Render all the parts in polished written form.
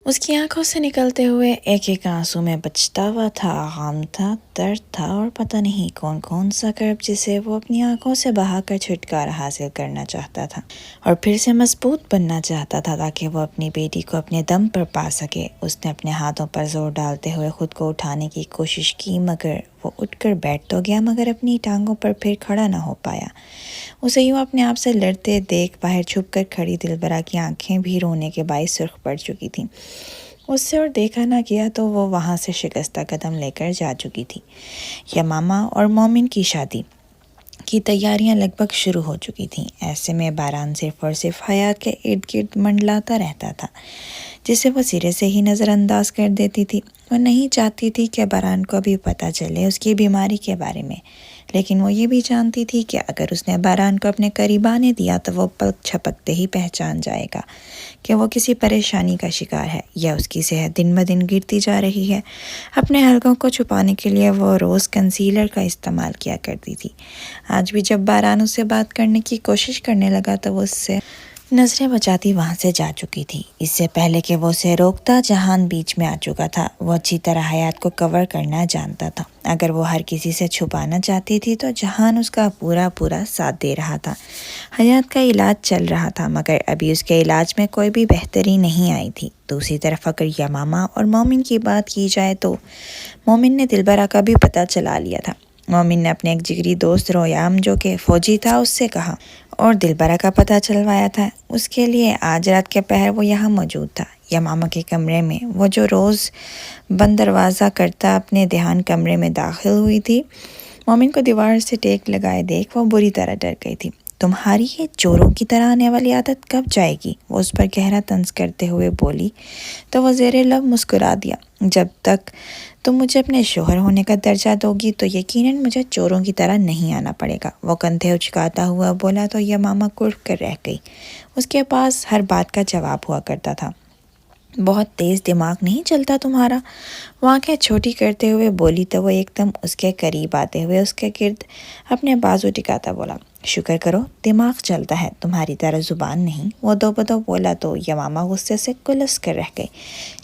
اس کی آنکھوں سے نکلتے ہوئے ایک ایک آنسو میں بچتا ہوا تھا، غم تھا، درد تھا اور پتہ نہیں کون کون سا کرب جسے وہ اپنی آنکھوں سے بہا کر چھٹکارا حاصل کرنا چاہتا تھا اور پھر سے مضبوط بننا چاہتا تھا تاکہ وہ اپنی بیٹی کو اپنے دم پر پا سکے۔ اس نے اپنے ہاتھوں پر زور ڈالتے ہوئے خود کو اٹھانے کی کوشش کی، مگر وہ اٹھ کر بیٹھ تو گیا مگر اپنی ٹانگوں پر پھر کھڑا نہ ہو پایا۔ اسے یوں اپنے آپ سے لڑتے دیکھ باہر چھپ کر کھڑی دلبرا کی آنکھیں بھی رونے کے باعث سرخ پڑ چکی تھیں۔ اس سے اور دیکھا نہ گیا تو وہ وہاں سے شکستہ قدم لے کر جا چکی تھی۔ یمامہ اور مومن کی شادی کی تیاریاں لگ بھگ شروع ہو چکی تھیں۔ ایسے میں باران صرف اور صرف حیات کے ارد گرد منڈلاتا رہتا تھا، جسے وہ سرے سے ہی نظر انداز کر دیتی تھی۔ وہ نہیں چاہتی تھی کہ باران کو بھی پتہ چلے اس کی بیماری کے بارے میں، لیکن وہ یہ بھی جانتی تھی کہ اگر اس نے باران کو اپنے قریب آنے دیا تو وہ پلک جھپکتے ہی پہچان جائے گا کہ وہ کسی پریشانی کا شکار ہے یا اس کی صحت دن بدن گرتی جا رہی ہے۔ اپنے حلقوں کو چھپانے کے لیے وہ روز کنسیلر کا استعمال کیا کرتی تھی۔ آج بھی جب باران اس سے بات کرنے کی کوشش کرنے لگا تو وہ اس سے نظریں بچاتی وہاں سے جا چکی تھی۔ اس سے پہلے کہ وہ اسے روکتا، جہان بیچ میں آ چکا تھا۔ وہ اچھی طرح حیات کو کور کرنا جانتا تھا۔ اگر وہ ہر کسی سے چھپانا چاہتی تھی تو جہان اس کا پورا ساتھ دے رہا تھا۔ حیات کا علاج چل رہا تھا مگر ابھی اس کے علاج میں کوئی بھی بہتری نہیں آئی تھی۔ دوسری طرف اگر یمامہ اور مومن کی بات کی جائے تو مومن نے دلبرا کا بھی پتہ چلا لیا تھا۔ مومن نے اپنے ایک جگری دوست رویام جو کہ فوجی تھا اس سے کہا اور دلبرا کا پتہ چلوایا تھا۔ اس کے لیے آج رات کے پہر وہ یہاں موجود تھا، یمامہ کے کمرے میں۔ وہ جو روز بند دروازہ کرتا اپنے دھیان کمرے میں داخل ہوئی تھی، مومن کو دیوار سے ٹیک لگائے دیکھ وہ بری طرح ڈر گئی تھی۔ تمہاری یہ چوروں کی طرح آنے والی عادت کب جائے گی؟ وہ اس پر گہرا طنز کرتے ہوئے بولی تو وہ زیر لب مسکرا دیا۔ جب تک تم مجھے اپنے شوہر ہونے کا درجہ دو گی تو یقیناً مجھے چوروں کی طرح نہیں آنا پڑے گا۔ وہ کندھے اچکاتا ہوا بولا تو یمامہ کڑک کر رہ گئی۔ اس کے پاس ہر بات کا جواب ہوا کرتا تھا۔ بہت تیز دماغ نہیں چلتا تمہارا؟ وہ آنکھیں چھوٹی کرتے ہوئے بولی تو وہ ایک دم اس کے قریب آتے ہوئے اس کے گرد اپنے بازو ٹکاتا بولا، شکر کرو دماغ چلتا ہے، تمہاری طرح زبان نہیں۔ وہ دو بدو بولا تو یمامہ غصے سے کلس کر رہ گئی۔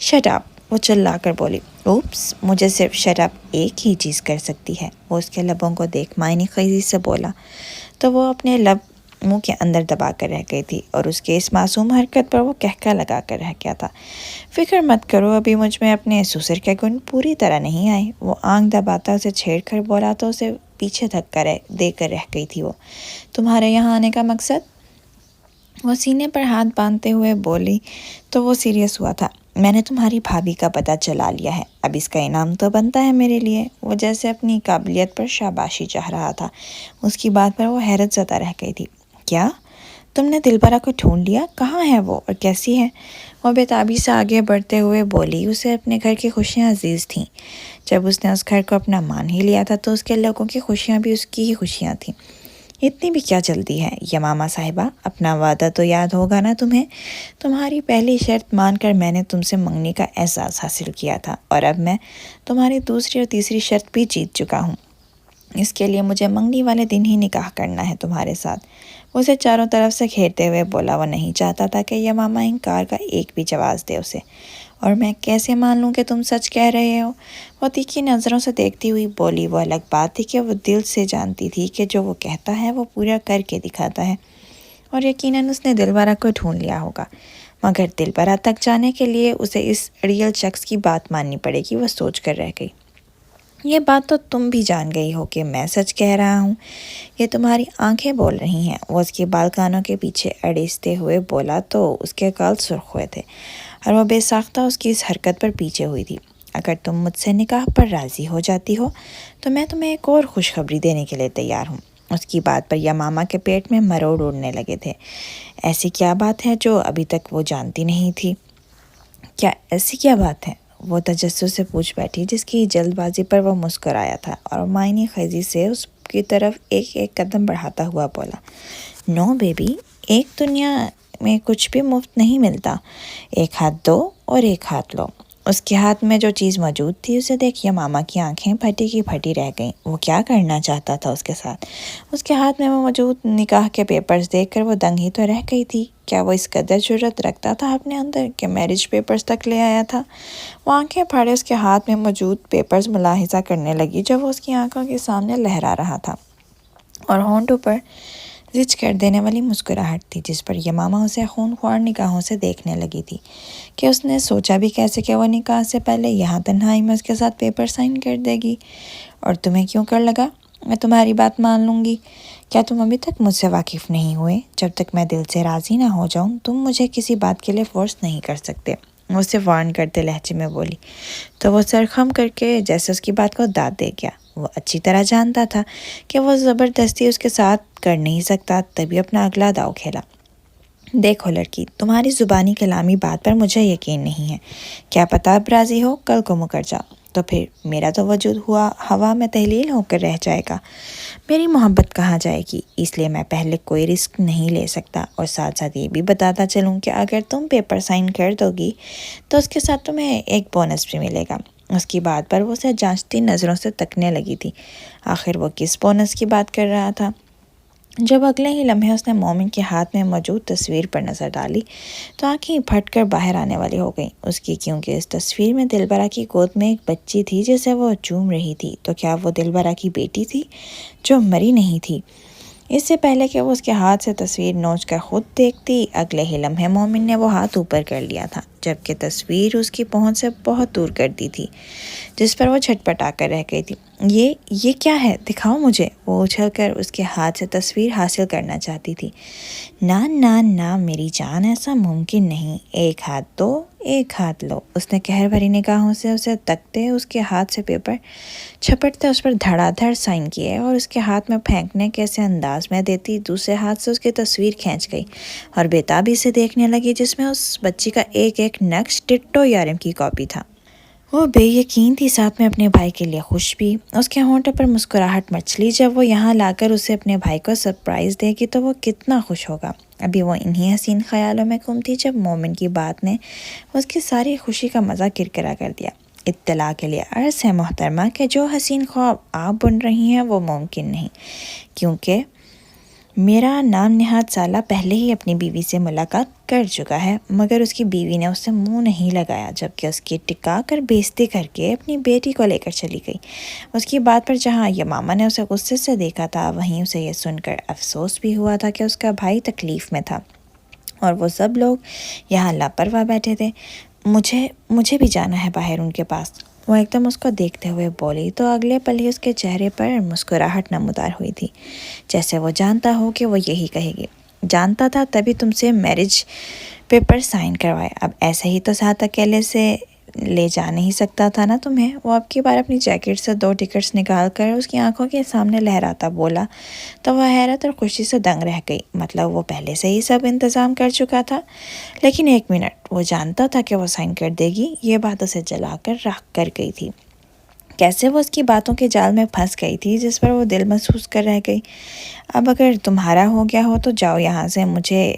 Shut up! وہ چلا کر بولی۔ اوپس! مجھے صرف شٹ اپ ایک ہی چیز کر سکتی ہے۔ وہ اس کے لبوں کو دیکھ معنی خیزی سے بولا تو وہ اپنے لب منہ کے اندر دبا کر رہ گئی تھی اور اس کے اس معصوم حرکت پر وہ کہکا لگا کر رہ گیا تھا۔ فکر مت کرو، ابھی مجھ میں اپنے سسر کے گن پوری طرح نہیں آئے۔ وہ آنکھ دباتا اسے چھیڑ کر بولا تو اسے پیچھے دھکا دے کر رہ گئی تھی۔ وہ تمہارے یہاں آنے کا مقصد؟ وہ سینے پر ہاتھ باندھتے ہوئے بولی تو وہ سیریس ہوا تھا۔ میں نے تمہاری بھابھی کا پتہ چلا لیا ہے، اب اس کا انعام تو بنتا ہے میرے لیے۔ وہ جیسے اپنی قابلیت پر شاباشی چاہ رہا تھا۔ اس کی بات پر وہ حیرت زدہ رہ گئی تھی۔ کیا تم نے دلبرا کو ڈھونڈ لیا؟ کہاں ہے وہ اور کیسی ہے؟ وہ بے تابی سے آگے بڑھتے ہوئے بولی۔ اسے اپنے گھر کی خوشیاں عزیز تھیں۔ جب اس نے اس گھر کو اپنا مان ہی لیا تھا تو اس کے لوگوں کی خوشیاں بھی اس کی ہی خوشیاں تھیں۔ اتنی بھی کیا جلدی ہے یمامہ صاحبہ؟ اپنا وعدہ تو یاد ہوگا نا تمہیں؟ تمہاری پہلی شرط مان کر میں نے تم سے منگنی کا اعزاز حاصل کیا تھا اور اب میں تمہاری دوسری اور تیسری شرط بھی جیت چکا ہوں۔ اس کے لیے مجھے منگنی والے دن ہی نکاح کرنا ہے تمہارے ساتھ۔ اسے چاروں طرف سے گھیرتے ہوئے بولا۔ وہ نہیں چاہتا تھا کہ یمامہ انکار کا ایک بھی جواز دے اسے۔ اور میں کیسے مان لوں کہ تم سچ کہہ رہے ہو؟ وہ تیکھی نظروں سے دیکھتی ہوئی بولی۔ وہ الگ بات تھی کہ وہ دل سے جانتی تھی کہ جو وہ کہتا ہے وہ پورا کر کے دکھاتا ہے اور یقیناً اس نے دلبرا کو ڈھونڈ لیا ہوگا، مگر دلبرا تک جانے کے لیے اسے اس ریئل شخص کی بات ماننی پڑے گی۔ وہ سوچ کر رہ گئی۔ یہ بات تو تم بھی جان گئی ہو کہ میں سچ کہہ رہا ہوں، یہ تمہاری آنکھیں بول رہی ہیں۔ وہ اس کے بال کانوں کے پیچھے اڑیستے ہوئے بولا تو اس کے گال سرخ ہوئے تھے اور وہ بے ساختہ اس کی اس حرکت پر پیچھے ہوئی تھی۔ اگر تم مجھ سے نکاح پر راضی ہو جاتی ہو تو میں تمہیں ایک اور خوشخبری دینے کے لیے تیار ہوں۔ اس کی بات پر یمامہ کے پیٹ میں مروڑ اڑنے لگے تھے۔ ایسی کیا بات ہے جو ابھی تک وہ جانتی نہیں تھی؟ کیا ایسی کیا بات ہے؟ وہ تجسس سے پوچھ بیٹھی، جس کی جلد بازی پر وہ مسکرایا تھا اور معنی خیزی سے اس کی طرف ایک ایک قدم بڑھاتا ہوا بولا، نو بیبی، ایک دنیا میں کچھ بھی مفت نہیں ملتا۔ ایک ہاتھ دو اور ایک ہاتھ لو۔ اس کے ہاتھ میں جو چیز موجود تھی اسے دیکھ یمامہ کی آنکھیں پھٹی کی پھٹی رہ گئیں۔ وہ کیا کرنا چاہتا تھا اس کے ساتھ؟ اس کے ہاتھ میں وہ موجود نکاح کے پیپرز دیکھ کر وہ دنگ ہی تو رہ گئی تھی۔ کیا وہ اس قدر جرأت رکھتا تھا اپنے اندر کہ میرج پیپرز تک لے آیا تھا؟ وہ آنکھیں پھاڑے اس کے ہاتھ میں موجود پیپرز ملاحظہ کرنے لگی جو وہ اس کی آنکھوں کے سامنے لہرا رہا تھا، اور ہونٹوں پر زچ کر دینے والی مسکراہٹ تھی جس پر یمامہ اسے خونخوار نگاہوں سے دیکھنے لگی تھی کہ اس نے سوچا بھی کیسے کہ وہ نکاح سے پہلے یہاں تنہائی میں اس کے ساتھ پیپر سائن کر دے گی۔ اور تمہیں کیوں کر لگا میں تمہاری بات مان لوں گی؟ کیا تم ابھی تک مجھ سے واقف نہیں ہوئے؟ جب تک میں دل سے راضی نہ ہو جاؤں تم مجھے کسی بات کے لیے فورس نہیں کر سکتے، وہ اسے وارن کرتے لہجے میں بولی۔ تو وہ سر خم کر کے جیسے اس کی بات کو داد دے گیا۔ وہ اچھی طرح جانتا تھا کہ وہ زبردستی اس کے ساتھ کر نہیں سکتا، تبھی اپنا اگلا داؤ کھیلا۔ دیکھو لڑکی، تمہاری زبانی کلامی بات پر مجھے یقین نہیں ہے، کیا پتہ اب راضی ہو کل کو مکر جاؤ، تو پھر میرا تو وجود ہوا میں تحلیل ہو کر رہ جائے گا، میری محبت کہاں جائے گی؟ اس لیے میں پہلے کوئی رسک نہیں لے سکتا، اور ساتھ ساتھ یہ بھی بتاتا چلوں کہ اگر تم پیپر سائن کر دو گی تو اس کے ساتھ تمہیں ایک بونس بھی ملے گا۔ اس کی بات پر وہ اسے جانچتی نظروں سے تکنے لگی تھی۔ آخر وہ کس بونس کی بات کر رہا تھا؟ جب اگلے ہی لمحے اس نے مومن کے ہاتھ میں موجود تصویر پر نظر ڈالی تو آنکھیں پھٹ کر باہر آنے والی ہو گئیں اس کی، کیونکہ اس تصویر میں دلبرا کی گود میں ایک بچی تھی جسے وہ چوم رہی تھی۔ تو کیا وہ دلبرا کی بیٹی تھی جو مری نہیں تھی؟ اس سے پہلے کہ وہ اس کے ہاتھ سے تصویر نوچ کر خود دیکھتی، اگلے ہی لمحے مومن نے وہ ہاتھ اوپر کر لیا تھا، جبکہ تصویر اس کی پہنچ سے بہت دور کر دی تھی، جس پر وہ چھٹپٹا کر رہ گئی تھی۔ یہ کیا ہے؟ دکھاؤ مجھے، وہ اچھل کر اس کے ہاتھ سے تصویر حاصل کرنا چاہتی تھی۔ نہ میری جان، ایسا ممکن نہیں، ایک ہاتھ دو، ایک ہاتھ لو۔ اس نے قہر بھری نگاہوں سے اسے تکتے اس کے ہاتھ سے پیپر چھپٹتے اس پر دھڑا دھڑ سائن کیے اور اس کے ہاتھ میں پھینکنے کے ایسے انداز میں دیتی دوسرے ہاتھ سے اس کی تصویر کھینچ گئی اور بےتابی سے دیکھنے لگی جس میں اس بچی کا ایک ایک نقش ڈٹو یارم کی کاپی تھا۔ وہ بے یقین تھی، ساتھ میں اپنے بھائی کے لیے خوش بھی۔ اس کے ہونٹوں پر مسکراہٹ مچلی، جب وہ یہاں لا کر اسے اپنے بھائی کو سرپرائز دے گی تو وہ کتنا خوش ہوگا۔ ابھی وہ انہی حسین خیالوں میں گم تھی جب مومن کی بات نے اس کی ساری خوشی کا مزہ کرکرا کر دیا۔ اطلاع کے لیے عرض ہے محترمہ کہ جو حسین خواب آپ بن رہی ہیں وہ ممکن نہیں، کیونکہ میرا نام نہاد سالہ پہلے ہی اپنی بیوی سے ملاقات کر چکا ہے، مگر اس کی بیوی نے اس سے منہ نہیں لگایا، جبکہ اس کی ٹکا کر بےعزتی کر کے اپنی بیٹی کو لے کر چلی گئی۔ اس کی بات پر جہاں یمامہ نے اسے غصے سے دیکھا تھا، وہیں اسے یہ سن کر افسوس بھی ہوا تھا کہ اس کا بھائی تکلیف میں تھا اور وہ سب لوگ یہاں لاپرواہ بیٹھے تھے۔ مجھے بھی جانا ہے باہر ان کے پاس، وہ ایک دم اس کو دیکھتے ہوئے بولی، تو اگلے پل ہی اس کے چہرے پر مسکراہٹ نمودار ہوئی تھی، جیسے وہ جانتا ہو کہ وہ یہی کہے گی۔ جانتا تھا تبھی تم سے میرج پیپر سائن کروائے، اب ایسے ہی تو ساتھ اکیلے سے لے جا نہیں سکتا تھا نا تمہیں؟ وہ اب کی بار اپنی جیکٹ سے 2 ٹکٹس نکال کر اس کی آنکھوں کے سامنے لہراتا بولا تو وہ حیرت اور خوشی سے دنگ رہ گئی۔ مطلب وہ پہلے سے ہی سب انتظام کر چکا تھا، لیکن ایک منٹ، وہ جانتا تھا کہ وہ سائن کر دے گی؟ یہ بات اسے جلا کر راکھ کر گئی تھی۔ کیسے وہ اس کی باتوں کے جال میں پھنس گئی تھی جس پر وہ دل محسوس کر رہ گئی۔ اب اگر تمہارا ہو گیا ہو تو جاؤ یہاں سے، مجھے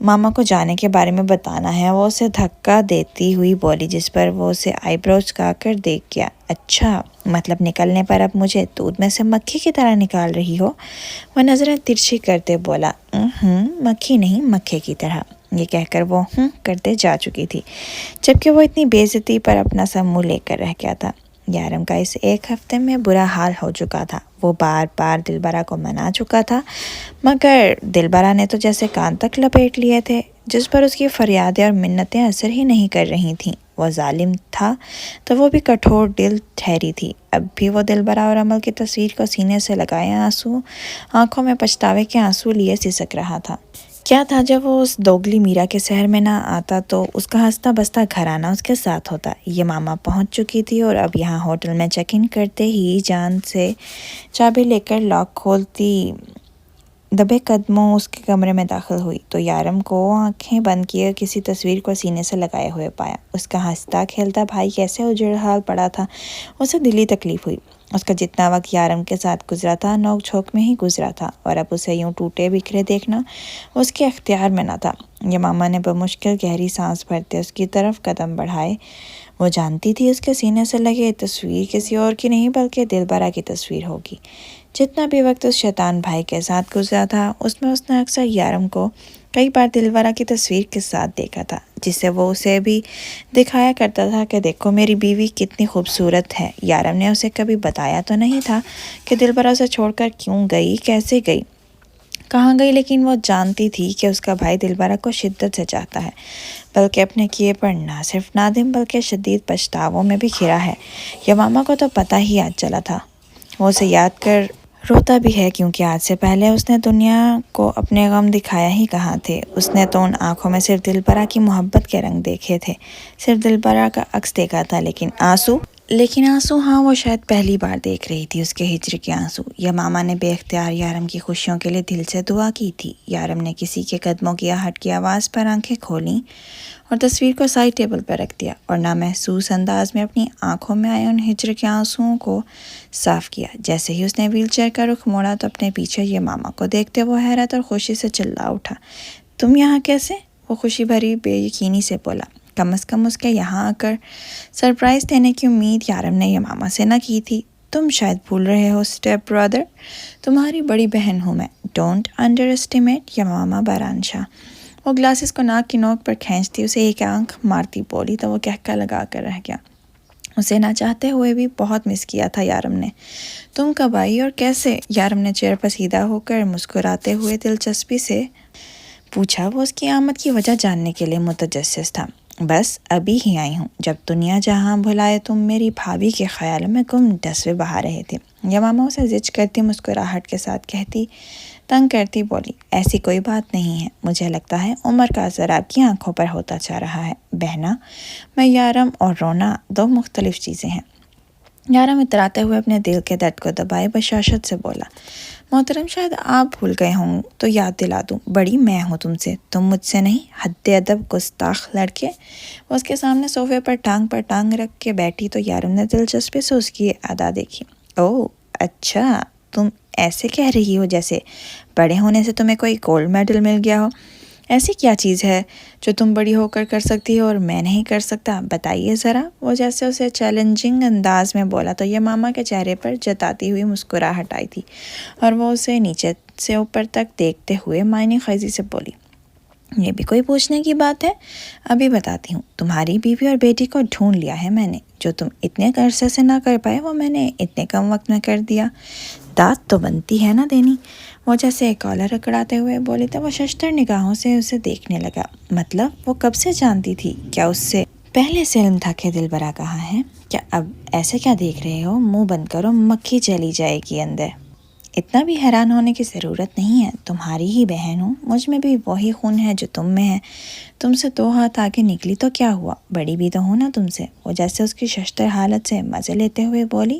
ماما کو جانے کے بارے میں بتانا ہے، وہ اسے دھکا دیتی ہوئی بولی، جس پر وہ اسے آئی برو چکا کر دیکھ گیا۔ اچھا، مطلب نکلنے پر اب مجھے دودھ میں سے مکھی کی طرح نکال رہی ہو؟ وہ نظریں ترچھی کرتے بولا۔ مکھی نہیں، مکھے کی طرح، یہ کہہ کر وہ کرتے جا چکی تھی، جبکہ وہ اتنی بے عزتی پر اپنا سب منہ لے کر رہ گیا تھا۔ یارم کا اس ایک ہفتے میں برا حال ہو چکا تھا۔ وہ بار بار دلبرا کو منا چکا تھا، مگر دلبرا نے تو جیسے کان تک لپیٹ لیے تھے، جس پر اس کی فریادیں اور منتیں اثر ہی نہیں کر رہی تھیں۔ وہ ظالم تھا تو وہ بھی کٹھور دل ٹھہری تھی۔ اب بھی وہ دلبرا اور عمل کی تصویر کو سینے سے لگائے آنکھوں میں پچھتاوے کے آنسو لیے سسک رہا تھا۔ کیا تھا جب وہ اس دوگلی میرا کے شہر میں نہ آتا تو اس کا ہنستا بستا گھرانہ اس کے ساتھ ہوتا۔ یہ ماما پہنچ چکی تھی اور اب یہاں ہوٹل میں چیک ان کرتے ہی جان سے چابی لے کر لاک کھولتی دبے قدموں اس کے کمرے میں داخل ہوئی تو یارم کو آنکھیں بند کیے کسی تصویر کو سینے سے لگائے ہوئے پایا۔ اس کا ہنستا کھیلتا بھائی کیسے اجڑ حال پڑا تھا، اسے دلی تکلیف ہوئی۔ اس کا جتنا وقت یارم کے ساتھ گزرا تھا نوک جھوک میں ہی گزرا تھا، اور اب اسے یوں ٹوٹے بکھرے دیکھنا اس کے اختیار میں نہ تھا۔ یمامہ نے بمشکل گہری سانس بھرتے اس کی طرف قدم بڑھائے۔ وہ جانتی تھی اس کے سینے سے لگے تصویر کسی اور کی نہیں بلکہ دلبرا کی تصویر ہوگی۔ جتنا بھی وقت اس شیطان بھائی کے ساتھ گزرا تھا اس میں اس نے اکثر یارم کو کئی بار دلبرا کی تصویر کے ساتھ دیکھا تھا، جسے وہ اسے بھی دکھایا کرتا تھا کہ دیکھو میری بیوی کتنی خوبصورت ہے۔ یارم نے اسے کبھی بتایا تو نہیں تھا کہ دلبرا اسے چھوڑ کر کیوں گئی، کیسے گئی، کہاں گئی، لیکن وہ جانتی تھی کہ اس کا بھائی دلبرا کو شدت سے چاہتا ہے، بلکہ اپنے کیے پر نہ صرف نادم بلکہ شدید پچھتاووں میں بھی گھرا ہے۔ یمامہ کو تو پتہ ہی آج چلا تھا۔ وہ اسے یاد کر روتا بھی ہے، کیونکہ آج سے پہلے اس نے دنیا کو اپنے غم دکھایا ہی کہاں تھے۔ اس نے تو ان آنکھوں میں صرف دلبرا کی محبت کے رنگ دیکھے تھے، صرف دلبرا کا عکس دیکھا تھا، لیکن آنسو ہاں وہ شاید پہلی بار دیکھ رہی تھی اس کے ہجر کے آنسو۔ یمامہ نے بے اختیار یارم کی خوشیوں کے لیے دل سے دعا کی تھی۔ یارم نے کسی کے قدموں کی آہٹ کی آواز پر آنکھیں کھولیں اور تصویر کو سائڈ ٹیبل پر رکھ دیا، اور نامحسوس انداز میں اپنی آنکھوں میں آئے ان ہجر کے آنسوؤں کو صاف کیا۔ جیسے ہی اس نے ویل چیئر کا رخ موڑا تو اپنے پیچھے یمامہ کو دیکھتے وہ حیرت اور خوشی سے چلا اٹھا۔ تم یہاں کیسے؟ وہ خوشی بھری بے یقینی سے بولا۔ کم از کم اس کے یہاں آ کر سرپرائز دینے کی امید یارم نے یمامہ سے نہ کی تھی۔ تم شاید بھول رہے ہو اسٹیپ برادر، تمہاری بڑی بہن ہوں میں۔ ڈونٹ انڈر اسٹیمیٹ یمامہ بارانشاہ۔ وہ گلاسز کو ناک کی نوک پر کھینچتی اسے ایک آنکھ مارتی بولی تو وہ کہکا لگا کر رہ گیا۔ اسے نہ چاہتے ہوئے بھی بہت مس کیا تھا یارم نے۔ تم کب آئی اور کیسے؟ یارم نے چیئر پر سیدھا ہو کر مسکراتے ہوئے دلچسپی سے پوچھا۔ وہ اس کی آمد کی وجہ جاننے کے لیے متجسس تھا۔ بس ابھی ہی آئی ہوں، جب دنیا جہاں بھلائے تم میری بھابھی کے خیالوں میں گم ڈسوے بہا رہے تھے۔ یمامہ اسے زج کرتی مسکراہٹ کے ساتھ کہتی، تنگ کرتی بولی، ایسی کوئی بات نہیں ہے، مجھے لگتا ہے عمر کا اثر آپ کی آنکھوں پر ہوتا جا رہا ہے۔ بہنا، میں یارم اور رونا دو مختلف چیزیں ہیں۔ یارم اتراتے ہوئے اپنے دل کے درد کو دبائے بشاشت سے بولا، محترم شاید آپ بھول گئے ہوں تو یاد دلا دوں، بڑی میں ہوں تم سے، تم مجھ سے نہیں۔ حد ادب گستاخ لڑکے۔ وہ اس کے سامنے صوفے پر ٹانگ رکھ کے بیٹھی تو یارم نے دلچسپی سے اس کی ادا دیکھی۔ اوہ اچھا، تم ایسے کہہ رہی ہو جیسے بڑے ہونے سے تمہیں کوئی گولڈ میڈل مل گیا ہو۔ ایسی کیا چیز ہے جو تم بڑی ہو کر سکتی ہو اور میں نہیں کر سکتا، بتائیے ذرا۔ وہ جیسے اسے چیلنجنگ انداز میں بولا تو یمامہ کے چہرے پر جتاتی ہوئی مسکراہٹ آئی تھی، اور وہ اسے نیچے سے اوپر تک دیکھتے ہوئے معنی خیزی سے بولی، یہ بھی کوئی پوچھنے کی بات ہے؟ ابھی بتاتی ہوں۔ تمہاری بیوی اور بیٹی کو ڈھونڈ لیا ہے میں نے، جو تم اتنے عرصے سے نہ کر پائے وہ میں نے اتنے کم وقت میں کر دیا۔ داد تو بنتی ہے نا دینی۔ وہ جیسے کالر اکڑاتے ہوئے بولی تو وہ ششتر نگاہوں سے اسے دیکھنے لگا۔ مطلب وہ کب سے جانتی تھی؟ کیا اس سے پہلے سے علم تھا کہ دلبرا کہاں ہے؟ کیا اب ایسے کیا دیکھ رہے ہو؟ منہ بند کرو، مکھی چلی جائے گی اندر۔ اتنا بھی حیران ہونے کی ضرورت نہیں ہے، تمہاری ہی بہن ہوں، مجھ میں بھی وہی خون ہے جو تم میں ہے۔ تم سے 2 ہاتھ آگے نکلی تو کیا ہوا، بڑی بھی تو ہوں نا تم سے۔ وہ جیسے اس کی ششتر حالت سے مزے لیتے ہوئے بولی۔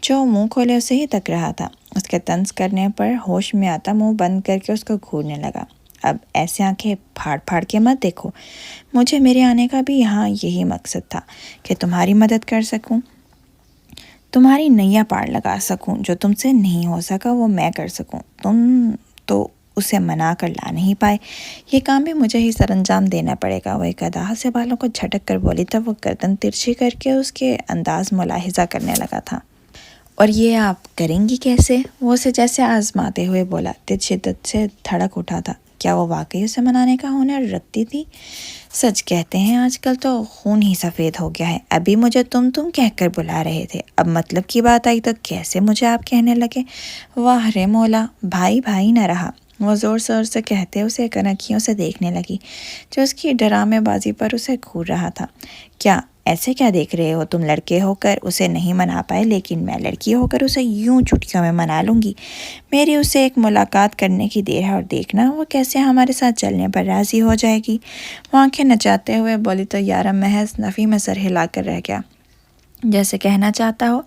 جو منہ کھولے اسے ہی تک رہا تھا، اس کے طنز کرنے پر ہوش میں آتا منہ بند کر کے اس کو گھورنے لگا۔ اب ایسے آنکھیں پھاڑ کے مت دیکھو، مجھے میرے آنے کا بھی یہاں یہی مقصد تھا کہ تمہاری مدد کر سکوں، تمہاری نیا پار لگا سکوں، جو تم سے نہیں ہو سکا وہ میں کر سکوں۔ تم تو اسے منا کر لا نہیں پائے، یہ کام بھی مجھے ہی سر انجام دینا پڑے گا۔ وہ ایک ادا سے بالوں کو جھٹک کر بولی تب وہ گردن ترچھی کر کے اس کے انداز ملاحظہ کرنے لگا تھا۔ اور یہ آپ کریں گی کیسے؟ وہ اسے جیسے آزماتے ہوئے بولا۔ دل شدت سے دھڑک اٹھا تھا۔ کیا وہ واقعی اسے منانے کا ہنر رکھتی تھی؟ سچ کہتے ہیں آج کل تو خون ہی سفید ہو گیا ہے۔ ابھی مجھے تم کہہ کر بلا رہے تھے، اب مطلب کی بات آئی تو کیسے مجھے آپ کہنے لگے؟ واہ رے مولا، بھائی نہ رہا۔ وہ زور سے کہتے اسے کنکھیوں سے دیکھنے لگی جو اس کی ڈرامے بازی پر اسے گھور رہا تھا۔ کیا ایسے کیا دیکھ رہے ہو؟ تم لڑکے ہو کر اسے نہیں منا پائے، لیکن میں لڑکی ہو کر اسے یوں چٹکیوں میں منا لوں گی۔ میری اسے ایک ملاقات کرنے کی دیر ہے، اور دیکھنا وہ کیسے ہمارے ساتھ چلنے پر راضی ہو جائے گی۔ وہ آنکھیں نچاتے ہوئے بولی تو یارم محض نفی میں سر ہلا کر رہ گیا، جیسے کہنا چاہتا ہو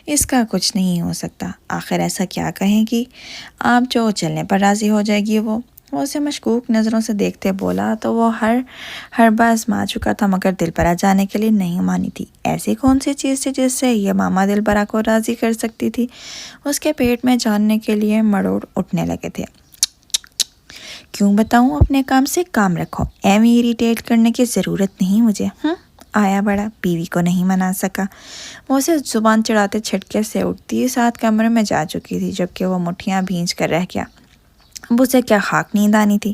اس کا کچھ نہیں ہو سکتا۔ آخر ایسا کیا کہیں گی آپ جو چلنے پر راضی ہو جائے گی؟ وہ اسے مشکوک نظروں سے دیکھتے بولا تو وہ ہر بار آزما چکا تھا مگر دلبرا جانے کے لیے نہیں مانی تھی۔ ایسی کون سی چیز تھی جس سے یہ ماما دلبرا کو راضی کر سکتی تھی؟ اس کے پیٹ میں جاننے کے لیے مروڑ اٹھنے لگے تھے۔ کیوں بتاؤں؟ اپنے کام سے کام رکھو، ایویں اریٹیٹ کرنے کی ضرورت نہیں مجھے۔ آیا بڑا، بیوی کو نہیں منا سکا۔ وہ اسے زبان چڑھاتے چھٹکے سے اٹھتی ساتھ کمرے میں جا چکی تھی جبکہ وہ مٹھیاں بھینچ کر رہ گیا۔ اب اسے کیا خاک نیند آنی تھی؟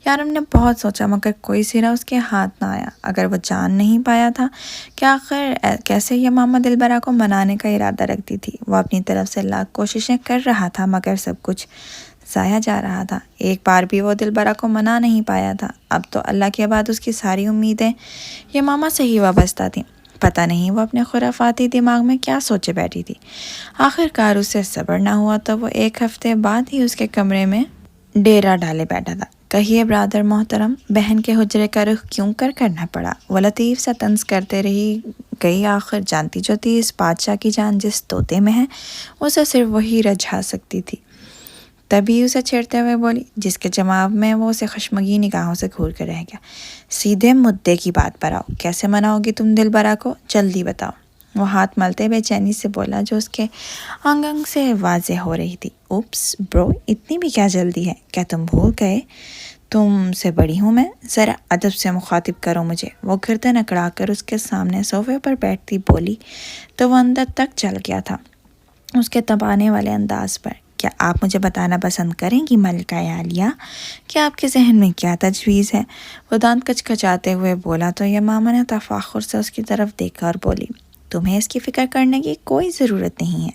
یارم نے بہت سوچا مگر کوئی سرا اس کے ہاتھ نہ آیا۔ اگر وہ جان نہیں پایا تھا کہ آخر کیسے یہ ماما دلبرا کو منانے کا ارادہ رکھتی تھی۔ وہ اپنی طرف سے لاکھ کوششیں کر رہا تھا مگر سب کچھ ضائع جا رہا تھا۔ ایک بار بھی وہ دلبرا کو منا نہیں پایا تھا۔ اب تو اللہ کے بعد اس کی ساری امیدیں یہ ماما سے ہی وابستہ تھیں۔ پتہ نہیں وہ اپنے خرافاتی دماغ میں کیا سوچے بیٹھی تھی۔ آخر کار اسے صبر نہ ہوا تو وہ ایک ہفتے بعد ہی اس کے کمرے میں ڈیرا ڈالے بیٹھا تھا۔ کہیے برادر محترم، بہن کے حجرے کا رخ کیوں کرنا پڑا؟ وہ لطیف سا طنز کرتے رہی گئی۔ آخر جانتی جو تھی اس بادشاہ کی جان جس طوطے میں ہے اسے صرف وہی رجھا سکتی تھی۔ تبھی اسے چھیڑتے ہوئے بولی، جس کے جواب میں وہ اسے خشمگین نگاہوں سے گھور کر رہ گیا۔ سیدھے مدعے کی بات پر آؤ، کیسے مناؤ گی تم دلبرا کو؟ جلدی بتاؤ۔ وہ ہاتھ ملتے بے چینی سے بولا جو اس کے انگ سے واضح ہو رہی تھی۔ اوپس برو، اتنی بھی کیا جلدی ہے؟ کیا تم بھول گئے تم سے بڑی ہوں میں؟ ذرا ادب سے مخاطب کرو مجھے۔ وہ گردن اکڑا کر اس کے سامنے صوفے پر بیٹھتی بولی تو وہ اندر تک چل گیا تھا اس کے تبانے والے انداز پر۔ کیا آپ مجھے بتانا پسند کریں گی ملکہ عالیہ کہ آپ کے ذہن میں کیا تجویز ہے؟ وہ دانت کچکچاتے ہوئے بولا تو یہ ماما نے تفاخر سے اس کی طرف دیکھا اور بولی، تمہیں اس کی فکر کرنے کی کوئی ضرورت نہیں ہے،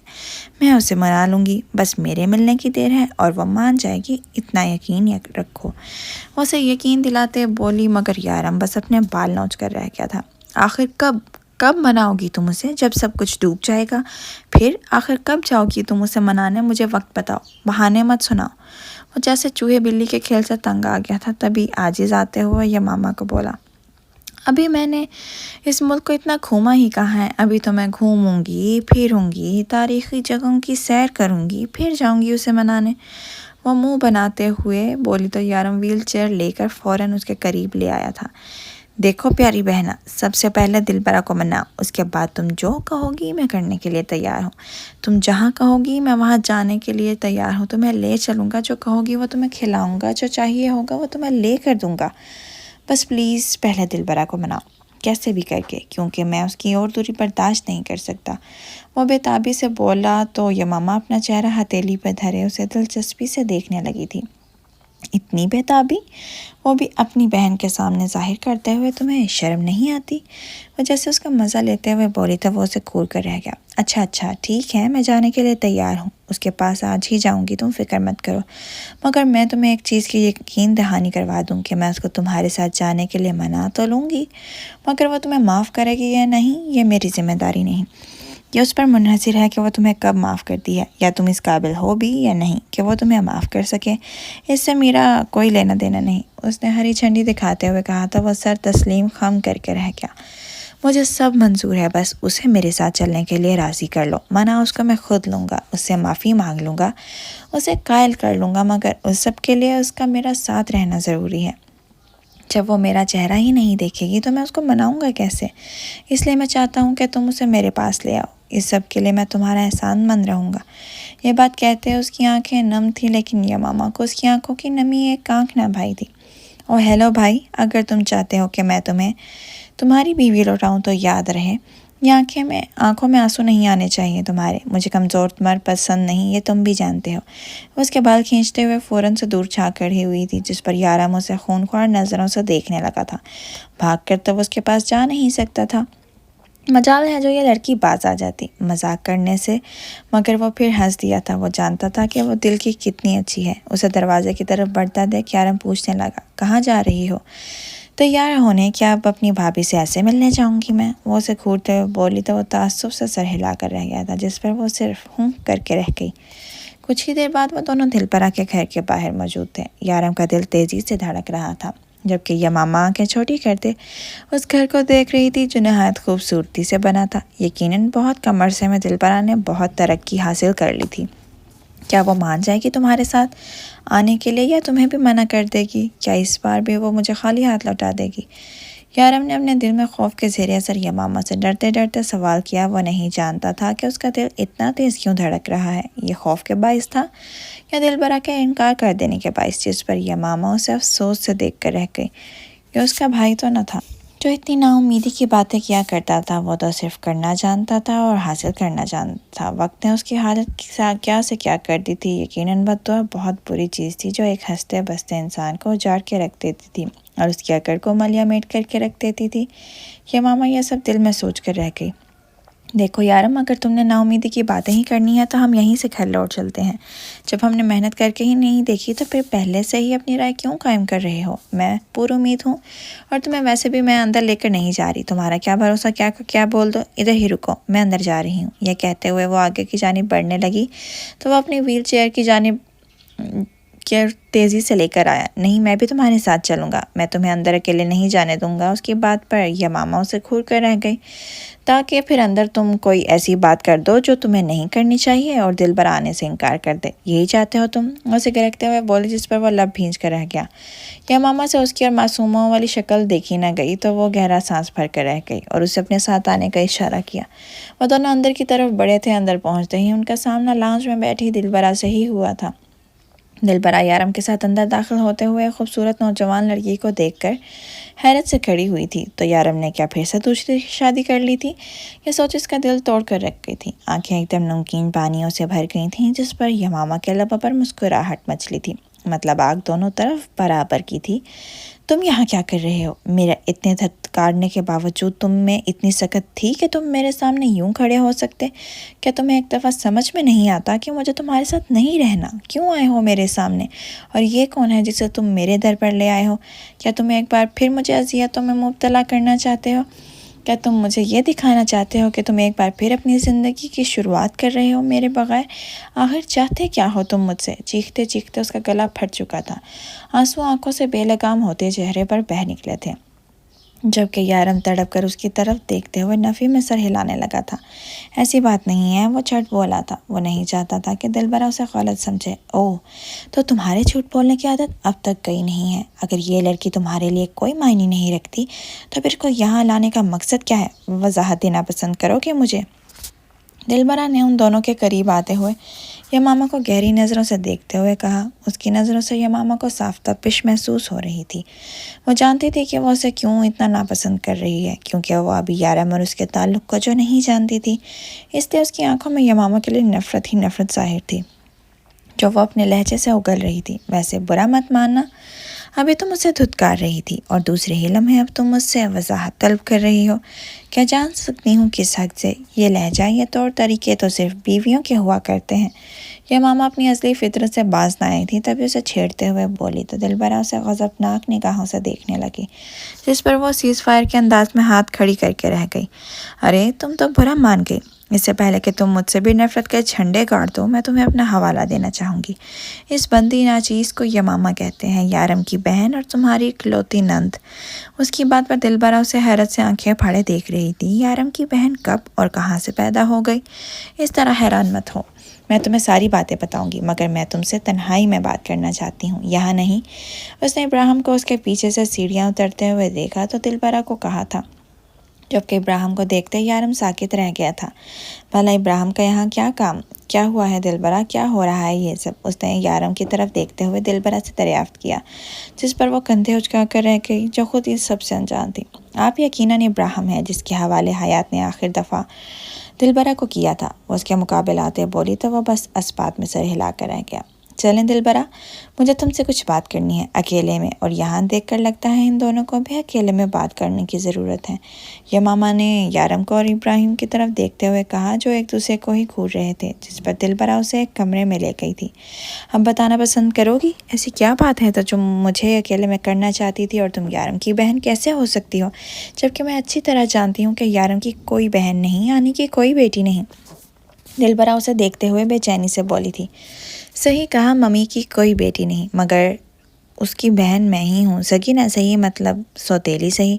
میں اسے منا لوں گی، بس میرے ملنے کی دیر ہے اور وہ مان جائے گی، اتنا یقین رکھو۔ وہ اسے یقین دلاتے بولی مگر یارم بس اپنے بال نوچ کر رہ گیا تھا۔ آخر کب مناؤ گی تم اسے؟ جب سب کچھ ڈوب جائے گا؟ پھر آخر کب جاؤ گی تم اسے منانے؟ مجھے وقت بتاؤ، بہانے مت سناؤ۔ وہ جیسے چوہے بلی کے کھیل سے تنگ آ گیا تھا۔ تبھی عاجز آتے ہوئے یہ ماما کو بولا، ابھی میں نے اس ملک کو اتنا گھوما ہی کہاں ہے، ابھی تو میں گھوموں گی، پھروں گی، تاریخی جگہوں کی سیر کروں گی، پھر جاؤں گی اسے منانے۔ وہ منہ بناتے ہوئے بولی تو یارم ویل چیئر لے کر فوراً اس کے قریب لے آیا تھا۔ دیکھو پیاری بہنا، سب سے پہلے دلبرا کو مناؤ، اس کے بعد تم جو کہو گی میں کرنے کے لیے تیار ہوں۔ تم جہاں کہو گی میں وہاں جانے کے لیے تیار ہوں، تمہیں لے چلوں گا، جو کہو گی وہ تمہیں کھلاؤں گا، جو چاہیے ہوگا وہ تمہیں لے کر دوں گا، بس پلیز پہلے دلبرا کو مناؤ، کیسے بھی کر کے، کیونکہ میں اس کی اور دوری برداشت نہیں کر سکتا۔ وہ بے تابی سے بولا تو یہ ماما اپنا چہرہ ہتھیلی پہ دھرے اسے دلچسپی سے دیکھنے لگی تھی۔ اتنی بے تابی؟ وہ بھی اپنی بہن کے سامنے ظاہر کرتے ہوئے، تمہیں شرم نہیں آتی؟ وہ جیسے اس کا مزہ لیتے ہوئے بولی تو وہ اسے گھور کر رہ گیا۔ اچھا ٹھیک ہے، میں جانے کے لیے تیار ہوں، اس کے پاس آج ہی جاؤں گی، تم فکر مت کرو، مگر میں تمہیں ایک چیز کی یقین دہانی کروا دوں کہ میں اس کو تمہارے ساتھ جانے کے لیے منا تو لوں گی، مگر وہ تمہیں معاف کرے گی یا نہیں یہ میری ذمہ داری نہیں، یہ اس پر منحصر ہے کہ وہ تمہیں کب معاف کرتی ہے، یا تم اس قابل ہو بھی یا نہیں کہ وہ تمہیں معاف کر سکے، اس سے میرا کوئی لینا دینا نہیں۔ اس نے ہری جھنڈی دکھاتے ہوئے کہا تو وہ سر تسلیم خم کر کے رہ گیا۔ مجھے سب منظور ہے، بس اسے میرے ساتھ چلنے کے لیے راضی کر لو، منع اس کو میں خود لوں گا، اس سے معافی مانگ لوں گا، اسے قائل کر لوں گا، مگر اس سب کے لیے اس کا میرا ساتھ رہنا ضروری ہے۔ جب وہ میرا چہرہ ہی نہیں دیکھے گی تو میں اس کو مناؤں گا کیسے؟ اس لیے میں چاہتا ہوں کہ تم اسے میرے پاس لے آؤ، اس سب کے لیے میں تمہارا احسان مند رہوں گا۔ یہ بات کہتے اس کی آنکھیں نم تھیں، لیکن یہ ماما کو اس کی آنکھوں کی نمی ایک آنکھ نہ بھائی تھی۔ او ہیلو بھائی، اگر تم چاہتے ہو کہ میں تمہیں تمہاری بیوی لوٹاؤں تو یاد رہے، یہ آنکھوں میں آنسو نہیں آنے چاہیے تمہارے، مجھے کمزور مرد پسند نہیں، یہ تم بھی جانتے ہو۔ اس کے بال کھینچتے ہوئے فوراً سے دور جھانک کھڑی ہوئی تھی، جس پر یارم اسے خونخوار نظروں سے دیکھنے لگا تھا۔ بھاگ کر تو وہ اس کے پاس جا نہیں سکتا تھا، مجال ہے جو یہ لڑکی باز آ جاتی مذاق کرنے سے، مگر وہ پھر ہنس دیا تھا۔ وہ جانتا تھا کہ وہ دل کی کتنی اچھی ہے۔ اسے دروازے کی طرف بڑھتا دیکھ یارم پوچھنے لگا، کہاں جا رہی ہو؟ تیار ہونے کیا اب اپنی بھابھی سے ایسے ملنے جاؤں گی میں؟ وہ اسے گھورتے ہوئے بولی تو وہ تعصب سے سر ہلا کر رہ گیا تھا، جس پر وہ صرف ہوں کر کے رہ گئی۔ کچھ ہی دیر بعد وہ دونوں دلبرا کے گھر کے باہر موجود تھے۔ یارم کا دل تیزی سے دھڑک رہا تھا، جبکہ یہ ماما آنکھیں چھوٹی کرتے اس گھر کو دیکھ رہی تھی جو نہایت خوبصورتی سے بنا تھا۔ یقیناً بہت کم عرصے میں دلبرا نے بہت ترقی حاصل کر لی تھی۔ کیا وہ مان جائے گی تمہارے ساتھ آنے کے لیے یا تمہیں بھی منع کر دے گی؟ کیا اس بار بھی وہ مجھے خالی ہاتھ لوٹا دے گی؟ یارم نے اپنے دل میں خوف کے زیر اثر یمامہ سے ڈرتے ڈرتے سوال کیا۔ وہ نہیں جانتا تھا کہ اس کا دل اتنا تیز کیوں دھڑک رہا ہے۔ یہ خوف کے باعث تھا یا دلبرا کے انکار کر دینے کے باعث، جس پر یمامہ اسے افسوس سے دیکھ کر رہ گئی۔ یہ اس کا بھائی تو نہ تھا جو اتنی نا امیدی کی باتیں کیا کرتا تھا۔ وہ تو صرف کرنا جانتا تھا اور حاصل کرنا جانتا تھا۔ وقت نے اس کی حالت کیا سے کیا کر دی تھی۔ یقیناً بد دعا بہت بری چیز تھی جو ایک ہنستے بستے انسان کو اجاڑ کے رکھ دیتی تھی اور اس کی عقل کو ملیا میٹ کر کے رکھ دیتی تھی۔ یمامہ یہ سب دل میں سوچ کر رہ گئی۔ دیکھو یارم، اگر تم نے نا امیدی کی باتیں ہی کرنی ہے تو ہم یہیں سے گھر لوٹ چلتے ہیں۔ جب ہم نے محنت کر کے ہی نہیں دیکھی تو پھر پہلے سے ہی اپنی رائے کیوں قائم کر رہے ہو؟ میں پور امید ہوں اور تمہیں ویسے بھی میں اندر لے کر نہیں جا رہی۔ تمہارا کیا بھروسہ کیا بول دو، ادھر ہی رکو، میں اندر جا رہی ہوں۔ یہ کہتے ہوئے وہ آگے کی جانب بڑھنے لگی تو وہ اپنی ویل چیئر کی جانب تیزی سے لے کر آیا۔ نہیں، میں بھی تمہارے ساتھ چلوں گا، میں تمہیں اندر اکیلے نہیں جانے دوں گا۔ اس کی بات پر یمامہ اسے گھور کر رہ گئی تاکہ پھر اندر تم کوئی ایسی بات کر دو جو تمہیں نہیں کرنی چاہیے اور دل بھر آنے سے انکار کر دے۔ یہی چاہتے ہو تم؟ اسے گرجتے ہوئے بولی، جس پر وہ لب بھینچ کر رہ گیا۔ یمامہ سے اس کی اور معصوموں والی شکل دیکھی نہ گئی تو وہ گہرا سانس بھر کر رہ گئی اور اسے اپنے ساتھ آنے کا اشارہ کیا۔ وہ دونوں اندر کی طرف بڑھے تھے۔ اندر پہنچتے ہی ان کا سامنا لاؤنج میں بیٹھی دلبرا سے ہی ہوا تھا۔ دلبرا یارم کے ساتھ اندر داخل ہوتے ہوئے خوبصورت نوجوان لڑکی کو دیکھ کر حیرت سے کھڑی ہوئی تھی۔ تو یارم نے کیا پھر سے دوسری شادی کر لی تھی؟ یہ سوچ اس کا دل توڑ کر رکھ گئی تھی۔ آنکھیں ایک دم نمکین پانیوں سے بھر گئی تھیں، جس پر یمامہ کے لبوں پر مسکراہٹ مچلی تھی۔ مطلب آگ دونوں طرف برابر کی تھی۔ تم یہاں کیا کر رہے ہو؟ میرا اتنے دھتکارنے کے باوجود تم میں اتنی سکت تھی کہ تم میرے سامنے یوں کھڑے ہو سکتے؟ کیا تمہیں ایک دفعہ سمجھ میں نہیں آتا کہ مجھے تمہارے ساتھ نہیں رہنا؟ کیوں آئے ہو میرے سامنے؟ اور یہ کون ہے جسے تم میرے در پر لے آئے ہو؟ کیا تم ایک بار پھر مجھے اذیتوں میں مبتلا کرنا چاہتے ہو؟ کیا تم مجھے یہ دکھانا چاہتے ہو کہ تم ایک بار پھر اپنی زندگی کی شروعات کر رہے ہو میرے بغیر؟ آخر چاہتے کیا ہو تم مجھ سے؟ چیختے چیختے اس کا گلا پھٹ چکا تھا۔ آنسو آنکھوں سے بے لگام ہوتے چہرے پر بہہ نکلے تھے، جبکہ یارم تڑپ کر اس کی طرف دیکھتے ہوئے نفی میں سر ہلانے لگا تھا۔ ایسی بات نہیں ہے، وہ جھٹ بولا تھا۔ وہ نہیں چاہتا تھا کہ دلبرا اسے غلط سمجھے۔ اوہ، تو تمہارے جھوٹ بولنے کی عادت اب تک گئی نہیں ہے؟ اگر یہ لڑکی تمہارے لیے کوئی معنی نہیں رکھتی تو پھر کو یہاں لانے کا مقصد کیا ہے؟ وضاحت دینا پسند کرو کہ مجھے؟ دلبرا نے ان دونوں کے قریب آتے ہوئے یمامہ کو گہری نظروں سے دیکھتے ہوئے کہا۔ اس کی نظروں سے یمامہ کو صاف تپش محسوس ہو رہی تھی۔ وہ جانتی تھی کہ وہ اسے کیوں اتنا ناپسند کر رہی ہے، کیونکہ وہ ابھی یارم اور اس کے تعلق کو جو نہیں جانتی تھی۔ اس لیے اس کی آنکھوں میں یمامہ کے لیے نفرت ہی نفرت ظاہر تھی، جو وہ اپنے لہجے سے اگل رہی تھی۔ ویسے برا مت ماننا، ابھی تم اسے دھتکار رہی تھی اور دوسرے ہی لمحے اب تم مجھ سے وضاحت طلب کر رہی ہو۔ کیا جان سکتی ہوں کس حق سے؟ یہ لہجہ، یہ طور طریقے تو صرف بیویوں کے ہوا کرتے ہیں۔ یمامہ اپنی اصلی فطرت سے باز نہ آئی تھی، تبھی اسے چھیڑتے ہوئے بولی تو دلبرا اسے غضبناک نگاہوں سے دیکھنے لگی، جس پر وہ سیز فائر کے انداز میں ہاتھ کھڑی کر کے رہ گئی۔ ارے تم تو برا مان گئی۔ اس سے پہلے کہ تم مجھ سے بھی نفرت کے جھنڈے گاڑ دو، میں تمہیں اپنا حوالہ دینا چاہوں گی۔ اس بندی ناچیز کو یمامہ کہتے ہیں، یارم کی بہن اور تمہاری اکلوتی نند۔ اس کی بات پر دلبرا اسے حیرت سے آنکھیں پھاڑے دیکھ رہی تھی۔ یارم کی بہن کب اور کہاں سے پیدا ہو گئی؟ اس طرح حیران مت ہو، میں تمہیں ساری باتیں بتاؤں گی، مگر میں تم سے تنہائی میں بات کرنا چاہتی ہوں، یہاں نہیں۔ اس نے ابراہیم کو اس کے پیچھے سے سیڑھیاں اترتے ہوئے دیکھا تو دلبرا کو کہا تھا، جبکہ ابراہیم کو دیکھتے یارم ساکت رہ گیا تھا۔ بھلا ابراہیم کا یہاں کیا کام؟ کیا ہوا ہے دلبرا؟ کیا ہو رہا ہے یہ سب؟ اس نے یارم کی طرف دیکھتے ہوئے دلبرا سے دریافت کیا، جس پر وہ کندھے اچکا کر رہ گئی، جو خود اس سب سے انجان تھی۔ آپ یقیناً ابراہیم ہے جس کے حوالے حیات نے آخر دفعہ دلبرا کو کیا تھا۔ وہ اس کے مقابل آتے بولی تو وہ بس اسبات میں سر ہلا کر رہ گیا۔ چلیں دلبرا، مجھے تم سے کچھ بات کرنی ہے، اکیلے میں، اور یہاں دیکھ کر لگتا ہے ان دونوں کو بھی اکیلے میں بات کرنے کی ضرورت ہے۔ یمامہ نے یارم کو اور ابراہیم کی طرف دیکھتے ہوئے کہا، جو ایک دوسرے کو ہی گھور رہے تھے، جس پر دلبرا اسے ایک کمرے میں لے گئی تھی۔ اب بتانا پسند کرو گی، ایسی کیا بات ہے تو مجھے اکیلے میں کرنا چاہتی تھی، اور تم یارم کی بہن کیسے ہو سکتی ہو، جبکہ میں اچھی طرح جانتی ہوں کہ یارم کی کوئی بہن نہیں، یعنی کہ کوئی بیٹی نہیں۔ دلبرا اسے دیکھتے ہوئے بے چینی سے بولی تھی۔ صحیح کہا، ممی کی کوئی بیٹی نہیں، مگر اس کی بہن میں ہی ہوں، سگی نہ صحیح، مطلب سوتیلی صحیح۔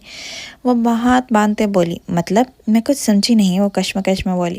وہ ہاتھ باندھتے بولی، مطلب؟ میں کچھ سمجھی نہیں۔ وہ کشمکش میں بولی،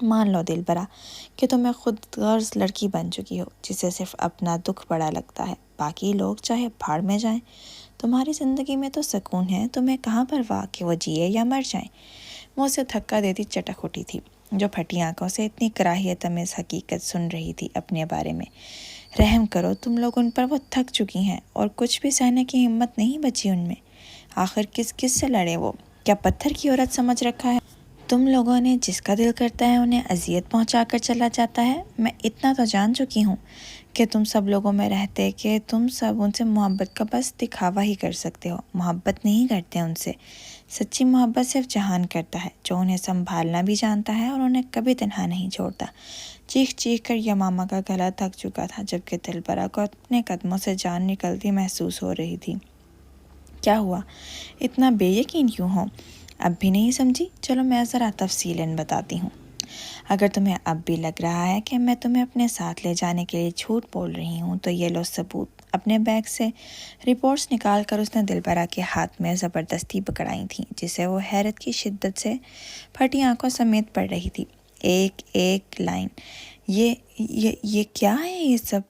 مان لو دلبرا کہ تمہیں خود غرض لڑکی بن چکی ہو جسے صرف اپنا دکھ بڑا لگتا ہے، باقی لوگ چاہے بھاڑ میں جائیں، تمہاری زندگی میں تو سکون ہے، تمہیں کہاں پرواہ کہ وہ جیے یا مر جائیں۔ وہ اسے دھکا دیتی چٹک اٹھی تھی، جو پھٹی آنکھوں سے اتنی کراہیت آمیز حقیقت سن رہی تھی اپنے بارے میں۔ رحم کرو تم لوگ ان پر، وہ تھک چکی ہیں اور کچھ بھی سہنے کی ہمت نہیں بچی ان میں۔ آخر کس کس سے لڑے وہ؟ کیا پتھر کی عورت سمجھ رکھا ہے تم لوگوں نے؟ جس کا دل کرتا ہے انہیں اذیت پہنچا کر چلا جاتا ہے۔ میں اتنا تو جان چکی ہوں کہ تم سب لوگوں میں رہتے کہ تم سب ان سے محبت کا بس دکھاوا ہی کر سکتے ہو، محبت نہیں کرتے ان سے۔ سچی محبت صرف جہان کرتا ہے، جو انہیں سنبھالنا بھی جانتا ہے اور انہیں کبھی تنہا نہیں چھوڑتا۔ چیخ چیخ کر یمامہ کا گلا تھک چکا تھا، جبکہ دلبرا کو اپنے قدموں سے جان نکلتی محسوس ہو رہی تھی۔ کیا ہوا؟ اتنا بے یقین کیوں ہو؟ اب بھی نہیں سمجھی؟ چلو میں ذرا تفصیلاً بتاتی ہوں۔ اگر تمہیں اب بھی لگ رہا ہے کہ میں تمہیں اپنے ساتھ لے جانے کے لیے جھوٹ بول رہی ہوں تو یہ لو ثبوت۔ اپنے بیگ سے رپورٹس نکال کر اس نے دلبرا کے ہاتھ میں زبردستی پکڑائی تھیں، جسے وہ حیرت کی شدت سے پھٹی آنکھوں سمیت پڑھ رہی تھی، ایک ایک لائن۔ یہ کیا ہے یہ سب؟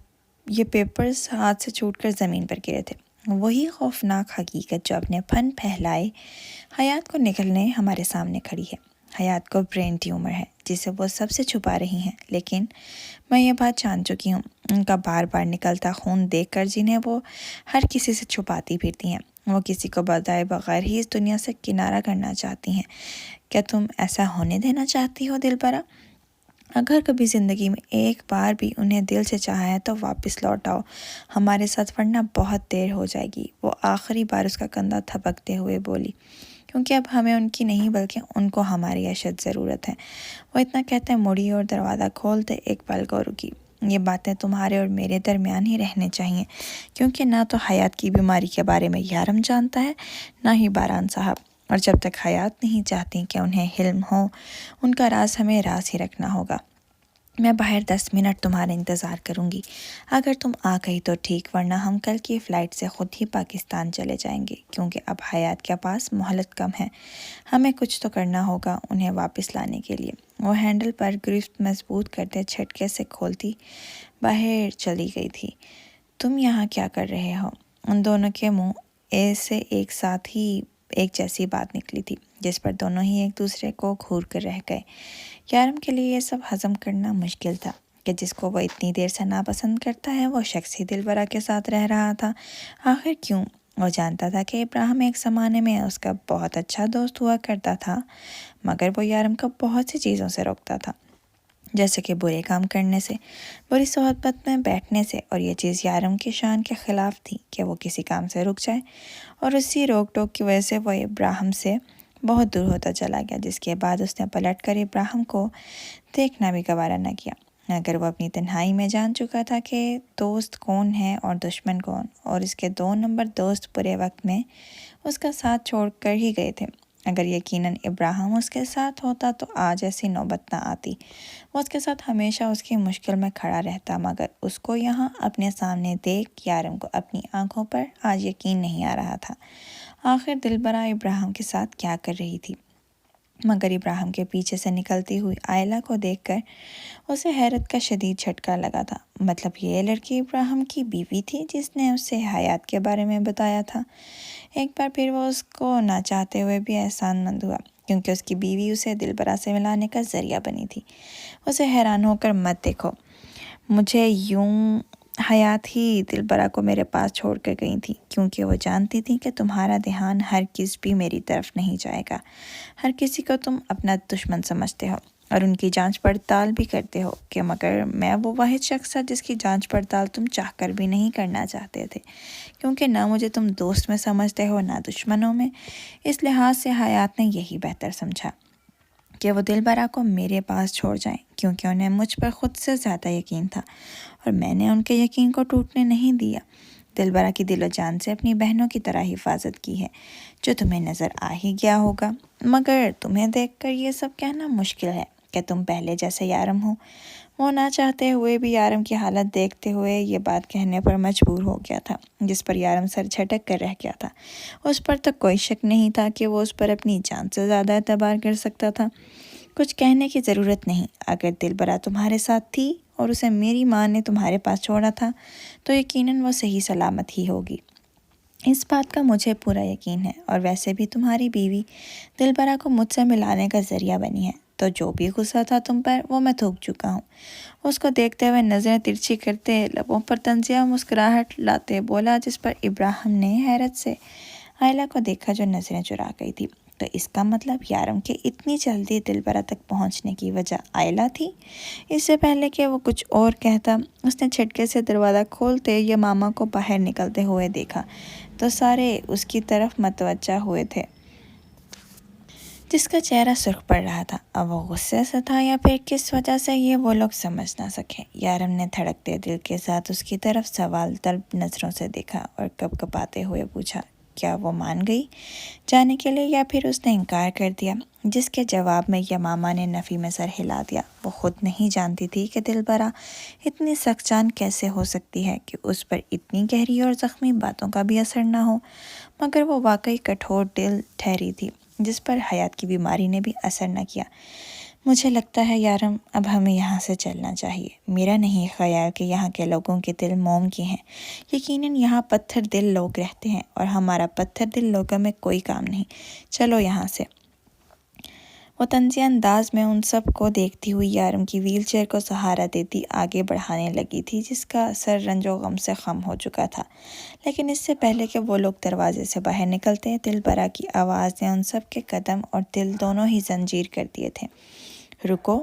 یہ پیپرز ہاتھ سے چھوٹ کر زمین پر گرے تھے۔ وہی خوفناک حقیقت جو اپنے پن پھیلائے حیات کو نکلنے ہمارے سامنے کھڑی ہے۔ حیات کو برین ٹیومر ہے جسے وہ سب سے چھپا رہی ہیں، لیکن میں یہ بات جان چکی ہوں، ان کا بار بار نکلتا خون دیکھ کر جنہیں وہ ہر کسی سے چھپاتی پھرتی ہیں، وہ کسی کو بتائے بغیر ہی اس دنیا سے کنارہ کرنا چاہتی ہیں۔ کیا تم ایسا ہونے دینا چاہتی ہو دلبرا؟ اگر کبھی زندگی میں ایک بار بھی انہیں دل سے چاہا ہے تو واپس لوٹ آؤ ہمارے ساتھ، ورنہ بہت دیر ہو جائے گی۔ وہ آخری بار اس کا کندھا تھپکتے ہوئے بولی، کیونکہ اب ہمیں ان کی نہیں بلکہ ان کو ہماری اشد ضرورت ہے۔ وہ اتنا کہتے مڑی اور دروازہ کھولتے ایک پل کو رکی۔ یہ باتیں تمہارے اور میرے درمیان ہی رہنے چاہیے، کیونکہ نہ تو حیات کی بیماری کے بارے میں یارم جانتا ہے، نہ ہی باران صاحب، اور جب تک حیات نہیں چاہتی کہ انہیں علم ہو، ان کا راز ہمیں راز ہی رکھنا ہوگا۔ میں باہر 10 منٹ تمہارا انتظار کروں گی، اگر تم آ گئی تو ٹھیک، ورنہ ہم کل کی فلائٹ سے خود ہی پاکستان چلے جائیں گے، کیونکہ اب حیات کے پاس مہلت کم ہے۔ ہمیں کچھ تو کرنا ہوگا انہیں واپس لانے کے لیے۔ وہ ہینڈل پر گرفت مضبوط کرتے جھٹکے سے کھولتی باہر چلی گئی تھی۔ تم یہاں کیا کر رہے ہو؟ ان دونوں کے منہ سے ایک ساتھ ہی ایک جیسی بات نکلی تھی، جس پر دونوں ہی ایک دوسرے کو گھور کر رہ گئے۔ یارم کے لیے یہ سب ہضم کرنا مشکل تھا کہ جس کو وہ اتنی دیر سے ناپسند کرتا ہے وہ شخص ہی دلبرا کے ساتھ رہ رہا تھا۔ آخر کیوں؟ وہ جانتا تھا کہ ابراہیم ایک زمانے میں اس کا بہت اچھا دوست ہوا کرتا تھا، مگر وہ یارم کو بہت سی چیزوں سے روکتا تھا، جیسے کہ برے کام کرنے سے، بری صحبت میں بیٹھنے سے، اور یہ چیز یارم کی شان کے خلاف تھی کہ وہ کسی کام سے رک جائے، اور اسی روک ٹوک کی وجہ سے وہ ابراہیم سے بہت دور ہوتا چلا گیا، جس کے بعد اس نے پلٹ کر ابراہیم کو دیکھنا بھی گوارا نہ کیا۔ اگر وہ اپنی تنہائی میں جان چکا تھا کہ دوست کون ہے اور دشمن کون، اور اس کے 2 نمبر دوست برے وقت میں اس کا ساتھ چھوڑ کر ہی گئے تھے، اگر یقیناً ابراہیم اس کے ساتھ ہوتا تو آج ایسی نوبت نہ آتی۔ وہ اس کے ساتھ ہمیشہ اس کی مشکل میں کھڑا رہتا، مگر اس کو یہاں اپنے سامنے دیکھ یارم کو اپنی آنکھوں پر آج یقین نہیں آ رہا تھا۔ آخر دلبرا ابراہیم کے ساتھ کیا کر رہی تھی؟ مگر ابراہیم کے پیچھے سے نکلتی ہوئی آئلہ کو دیکھ کر اسے حیرت کا شدید جھٹکا لگا تھا۔ مطلب یہ لڑکی ابراہیم کی بیوی تھی جس نے اسے حیات کے بارے میں بتایا تھا۔ ایک بار پھر وہ اس کو نہ چاہتے ہوئے بھی احسان مند ہوا، کیونکہ اس کی بیوی اسے دلبرا سے ملانے کا ذریعہ بنی تھی۔ اسے حیران ہو کر مت دیکھو مجھے یوں، حیات ہی دلبرا کو میرے پاس چھوڑ کر گئی تھی، کیونکہ وہ جانتی تھی کہ تمہارا دھیان ہرگز بھی میری طرف نہیں جائے گا۔ ہر کسی کو تم اپنا دشمن سمجھتے ہو اور ان کی جانچ پڑتال بھی کرتے ہو، کہ مگر میں وہ واحد شخص تھا جس کی جانچ پڑتال تم چاہ کر بھی نہیں کرنا چاہتے تھے، کیونکہ نہ مجھے تم دوست میں سمجھتے ہو نہ دشمنوں میں۔ اس لحاظ سے حیات نے یہی بہتر سمجھا کہ وہ دلبرا کو میرے پاس چھوڑ جائیں، کیونکہ انہیں مجھ پر خود سے زیادہ یقین تھا، اور میں نے ان کے یقین کو ٹوٹنے نہیں دیا۔ دلبرا کی دل و جان سے اپنی بہنوں کی طرح حفاظت کی ہے، جو تمہیں نظر آ ہی گیا ہوگا، مگر تمہیں دیکھ کر یہ سب کہنا مشکل ہے کہ تم پہلے جیسے یارم ہو۔ وہ نہ چاہتے ہوئے بھی یارم کی حالت دیکھتے ہوئے یہ بات کہنے پر مجبور ہو گیا تھا، جس پر یارم سر جھٹک کر رہ گیا تھا۔ اس پر تو کوئی شک نہیں تھا کہ وہ اس پر اپنی جان سے زیادہ اعتبار کر سکتا تھا۔ کچھ کہنے کی ضرورت نہیں۔ اگر دلبرا تمہارے ساتھ تھی اور اسے میری ماں نے تمہارے پاس چھوڑا تھا تو یقیناً وہ صحیح سلامت ہی ہوگی۔ اس بات کا مجھے پورا یقین ہے، اور ویسے بھی تمہاری بیوی دلبرا کو مجھ سے ملانے کا ذریعہ بنی ہے، تو جو بھی غصہ تھا تم پر وہ میں تھوک چکا ہوں۔ اس کو دیکھتے ہوئے نظریں ترچھی کرتے، لبوں پر طنزیہ مسکراہٹ لاتے بولا، جس پر ابراہیم نے حیرت سے آئلہ کو دیکھا جو نظریں چرا گئی تھی۔ تو اس کا مطلب یارم کے اتنی جلدی دلبرا تک پہنچنے کی وجہ آئلہ تھی؟ اس سے پہلے کہ وہ کچھ اور کہتا، اس نے جھٹکے سے دروازہ کھولتے یمامہ کو باہر نکلتے ہوئے دیکھا تو سارے اس کی طرف متوجہ ہوئے تھے، جس کا چہرہ سرخ پڑ رہا تھا۔ اب وہ غصے سے تھا یا پھر کس وجہ سے، یہ وہ لوگ سمجھ نہ سکے۔ یارم نے دھڑکتے دل کے ساتھ اس کی طرف سوال طلب نظروں سے دیکھا اور کپ کپاتے ہوئے پوچھا، کیا وہ مان گئی جانے کے لیے یا پھر اس نے انکار کر دیا؟ جس کے جواب میں یمامہ نے نفی میں سر ہلا دیا۔ وہ خود نہیں جانتی تھی کہ دلبرا اتنی سخت جان کیسے ہو سکتی ہے کہ اس پر اتنی گہری اور زخمی باتوں کا بھی اثر نہ ہو، مگر وہ واقعی کٹھور دل ٹھہری تھی، جس پر حیات کی بیماری نے بھی اثر نہ کیا۔ مجھے لگتا ہے یارم، اب ہمیں یہاں سے چلنا چاہیے۔ میرا نہیں خیال کہ یہاں کے لوگوں کے دل موم کے ہیں۔ یقیناً یہاں پتھر دل لوگ رہتے ہیں اور ہمارا پتھر دل لوگوں میں کوئی کام نہیں۔ چلو یہاں سے۔ وہ طنزیہ انداز میں ان سب کو دیکھتی ہوئی یارم کی ویل چیئر کو سہارا دیتی آگے بڑھانے لگی تھی، جس کا سر رنج و غم سے خم ہو چکا تھا۔ لیکن اس سے پہلے کہ وہ لوگ دروازے سے باہر نکلتے، دلبرا کی آواز نے ان سب کے قدم اور دل دونوں ہی زنجیر کر دیے تھے۔ رکو،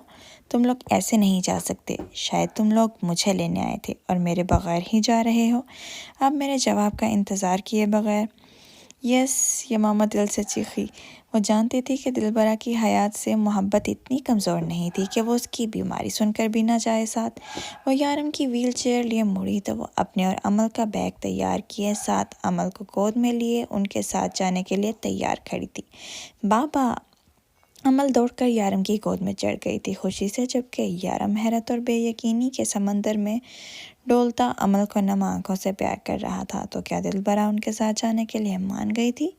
تم لوگ ایسے نہیں جا سکتے۔ شاید تم لوگ مجھے لینے آئے تھے اور میرے بغیر ہی جا رہے ہو۔ اب میرے جواب کا انتظار کیے بغیر۔ یس، یمامہ دل سے چیخی۔ وہ جانتی تھی کہ دلبرا کی حیات سے محبت اتنی کمزور نہیں تھی کہ وہ اس کی بیماری سن کر بھی نہ جائے ساتھ۔ وہ یارم کی ویل چیئر لیے مڑی تو وہ اپنے اور عمل کا بیگ تیار کیے ساتھ عمل کو گود میں لیے ان کے ساتھ جانے کے لیے تیار کھڑی تھی۔ بابا! عمل دوڑ کر یارم کی گود میں چڑھ گئی تھی خوشی سے، جبکہ یارم حیرت اور بے یقینی کے سمندر میں ڈولتا عمل کو نم آنکھوں سے پیار کر رہا تھا۔ تو کیا دلبرا ان کے ساتھ جانے کے لیے مان گئی تھی؟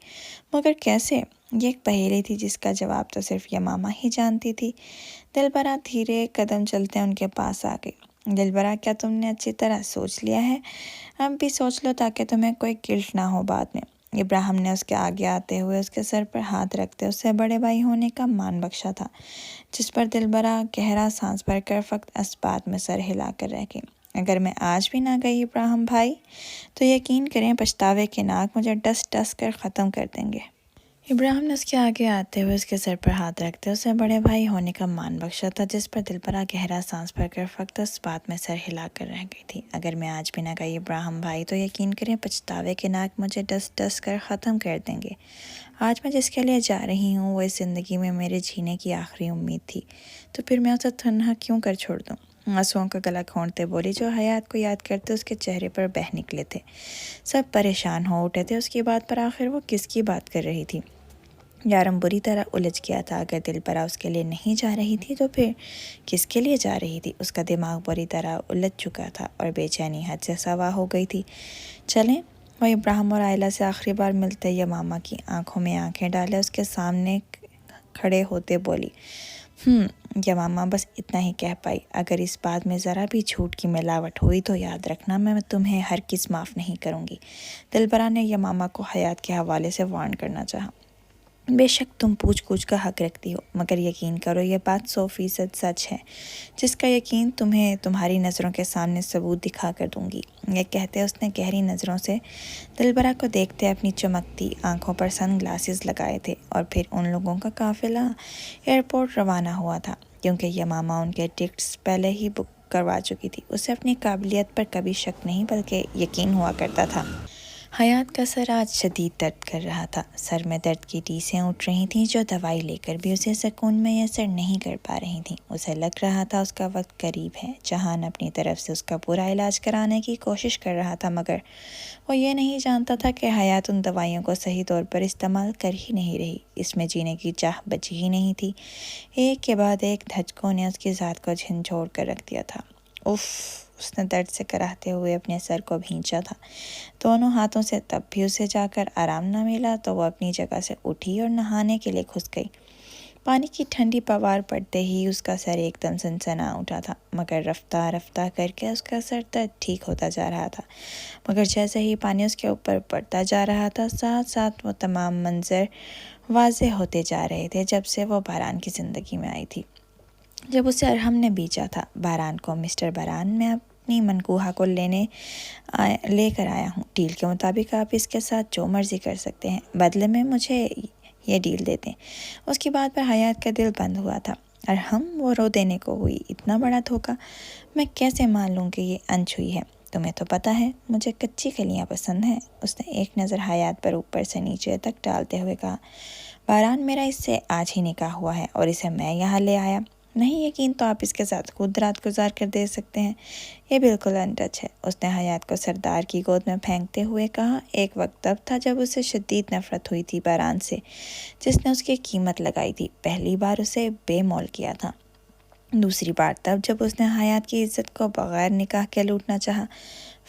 مگر کیسے؟ یہ ایک پہیلی تھی جس کا جواب تو صرف یمامہ ہی جانتی تھی۔ دلبرا دھیرے قدم چلتے ان کے پاس آ گئی۔ دلبرا، کیا تم نے اچھی طرح سوچ لیا ہے؟ اب بھی سوچ لو تاکہ تمہیں کوئی گلٹ نہ ہو بعد میں۔ ابراہیم نے اس کے آگے آتے ہوئے اس کے سر پر ہاتھ رکھتے اسے بڑے بھائی ہونے کا مان بخشا تھا، جس پر دلبرا گہرا سانس بھر کر فقط اس بات میں سر ہلا کر رہ گئی، اگر میں آج بھی نہ گئی ابراہیم بھائی تو یقین کریں پچھتاوے کے ناک مجھے ڈس ڈس کر ختم کر دیں گے۔ ابراہیم نے اس کے آگے آتے ہوئے اس کے سر پر ہاتھ رکھتے اسے بڑے بھائی ہونے کا مان بخشا تھا، جس پر دلبرا گہرا سانس بھر کر فقط اس بات میں سر ہلا کر رہ گئی تھی، اگر میں آج بھی نہ گئی ابراہیم بھائی تو یقین کریں پچھتاوے کے ناک مجھے ڈس ڈس کر ختم کر دیں گے۔ آج میں جس کے لیے جا رہی ہوں وہ اس زندگی میں میرے جینے کی آخری امید تھی، تو پھر میں اسے تنہا کیوں کر چھوڑ دوں؟ آنسوؤں کا گلا کھونٹتے بولی، جو حیات کو یاد کرتے اس کے چہرے پر بہہ نکلے تھے۔ سب پریشان ہو اٹھے تھے اس کی بات پر، آخر وہ کس کی بات کر رہی تھی؟ یارم بری طرح الجھ گیا تھا۔ اگر دلبرا اس کے لیے نہیں جا رہی تھی تو پھر کس کے لیے جا رہی تھی؟ اس کا دماغ بری طرح الجھ چکا تھا اور بے چینی حد سے سوا ہو گئی تھی۔ چلیں؟ وہ ابراہیم اور آئلہ سے آخری بار ملتے یمامہ کی آنکھوں میں آنکھیں ڈالے اس کے سامنے کھڑے ہوتے بولی۔ یمامہ بس اتنا ہی کہہ پائی، اگر اس بات میں ذرا بھی جھوٹ کی ملاوٹ ہوئی تو یاد رکھنا میں تمہیں ہرگز معاف نہیں کروں گی۔ دلبرا نے یمامہ کو حیات کے حوالے سے وارن کرنا چاہا۔ بے شک تم پوچھ گچھ کا حق رکھتی ہو، مگر یقین کرو یہ بات 100% سچ ہے، جس کا یقین تمہیں تمہاری نظروں کے سامنے ثبوت دکھا کر دوں گی۔ یہ کہتے اس نے گہری نظروں سے دلبرا کو دیکھتے اپنی چمکتی آنکھوں پر سن گلاسز لگائے تھے، اور پھر ان لوگوں کا قافلہ ایئرپورٹ روانہ ہوا تھا، کیونکہ یمامہ ان کے ٹکٹس پہلے ہی بک کروا چکی تھی۔ اسے اپنی قابلیت پر کبھی شک نہیں بلکہ یقین ہوا کرتا تھا۔ حیات کا سر آج شدید درد کر رہا تھا، سر میں درد کی ٹیسیں اٹھ رہی تھیں جو دوائی لے کر بھی اسے سکون میسر نہیں کر پا رہی تھیں۔ اسے لگ رہا تھا اس کا وقت قریب ہے۔ جہان اپنی طرف سے اس کا پورا علاج کرانے کی کوشش کر رہا تھا، مگر وہ یہ نہیں جانتا تھا کہ حیات ان دوائیوں کو صحیح طور پر استعمال کر ہی نہیں رہی۔ اس میں جینے کی چاہ بچی ہی نہیں تھی۔ ایک کے بعد ایک دھچکوں نے اس کی ذات کو جھنجھوڑ کر رکھ دیا تھا۔ اف! اس نے درد سے کراہتے ہوئے اپنے سر کو بھینچا تھا دونوں ہاتھوں سے، تب بھی اسے جا کر آرام نہ ملا تو وہ اپنی جگہ سے اٹھی اور نہانے کے لیے گھس گئی۔ پانی کی ٹھنڈی پوار پڑتے ہی اس کا سر ایک دم سنسنا اٹھا تھا، مگر رفتہ رفتہ کر کے اس کا سر درد ٹھیک ہوتا جا رہا تھا۔ مگر جیسے ہی پانی اس کے اوپر پڑتا جا رہا تھا، ساتھ ساتھ وہ تمام منظر واضح ہوتے جا رہے تھے جب سے وہ باران کی زندگی میں آئی تھی، جب اسے ارحم نے بیچا تھا۔ باران کو مسٹر باران، میں اپنی منکوحہ کو لے کر آیا ہوں۔ ڈیل کے مطابق آپ اس کے ساتھ جو مرضی کر سکتے ہیں، بدلے میں مجھے یہ ڈیل دیتے ہیں۔ اس کی بات پر حیات کا دل بند ہوا تھا۔ ارحم، وہ رو دینے کو ہوئی، اتنا بڑا دھوکہ! میں کیسے مان لوں کہ یہ انچھوئی ہے؟ تمہیں تو پتہ ہے مجھے کچی کلیاں پسند ہیں۔ اس نے ایک نظر حیات پر اوپر سے نیچے تک ڈالتے ہوئے کہا، باران، میرا اس سے آج ہی نکاح ہوا ہے اور اسے میں یہاں لے آیا۔ نہیں یقین تو آپ اس کے ساتھ خود رات گزار کر دے سکتے ہیں، یہ بالکل ان ٹچ ہے۔ اس نے حیات کو سردار کی گود میں پھینکتے ہوئے کہا۔ ایک وقت تب تھا جب اسے شدید نفرت ہوئی تھی باران سے، جس نے اس کی قیمت لگائی تھی، پہلی بار اسے بے مول کیا تھا۔ دوسری بار تب جب اس نے حیات کی عزت کو بغیر نکاح کے لوٹنا چاہا۔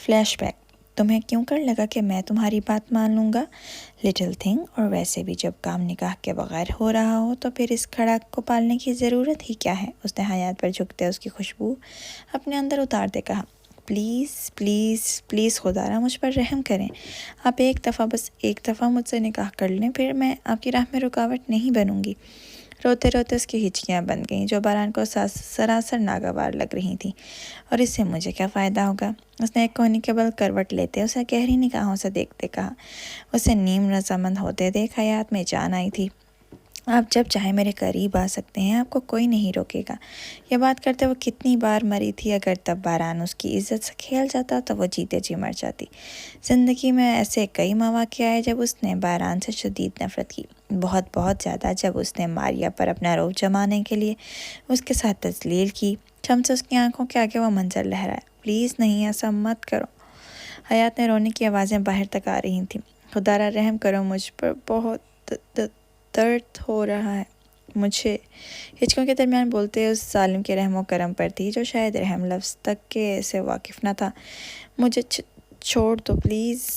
فلیش بیک، تمہیں کیوں کر لگا کہ میں تمہاری بات مان لوں گا؟ لٹل تھنگ، اور ویسے بھی جب کام نکاح کے بغیر ہو رہا ہو تو پھر اس کھڑا کو پالنے کی ضرورت ہی کیا ہے؟ اس نے حیات پر جھکتے اس کی خوشبو اپنے اندر اتارتے کہا، پلیز پلیز پلیز خدا را مجھ پر رحم کریں۔ آپ ایک دفعہ، بس ایک دفعہ مجھ سے نکاح کر لیں، پھر میں آپ کی راہ میں رکاوٹ نہیں بنوں گی۔ روتے روتے اس کی ہچکیاں بن گئیں جو باران کو سراسر ناگوار لگ رہی تھیں۔ اور اس سے مجھے کیا فائدہ ہوگا؟ اس نے ایک کونے کے بل کروٹ لیتے اسے گہری نگاہوں سے دیکھتے کہا۔ اسے نیم رضامند ہوتے دیکھ حیات میں جان آئی تھی۔ آپ جب چاہے میرے قریب آ سکتے ہیں، آپ کو کوئی نہیں روکے گا۔ یہ بات کرتے وہ کتنی بار مری تھی، اگر تب باران اس کی عزت سے کھیل جاتا تو وہ جیتے جی مر جاتی۔ زندگی میں ایسے کئی مواقع آئے جب اس نے باران سے شدید نفرت کی، بہت بہت زیادہ، جب اس نے ماریا پر اپنا روب جمانے کے لیے اس کے ساتھ تذلیل کی۔ شمس اس کی آنکھوں کے آگے وہ منظر لہرایا۔ پلیز نہیں، ایسا مت کرو۔ حیات نے رونے کی آوازیں باہر تک آ رہی تھیں۔ خدا را رحم کرو، مجھ پر بہت درد ہو رہا ہے۔ مجھے ہچکوں کے درمیان بولتے اس ظالم کے رحم و کرم پر تھی جو شاید رحم لفظ تک کے سے واقف نہ تھا۔ مجھے چھوڑ دو پلیز۔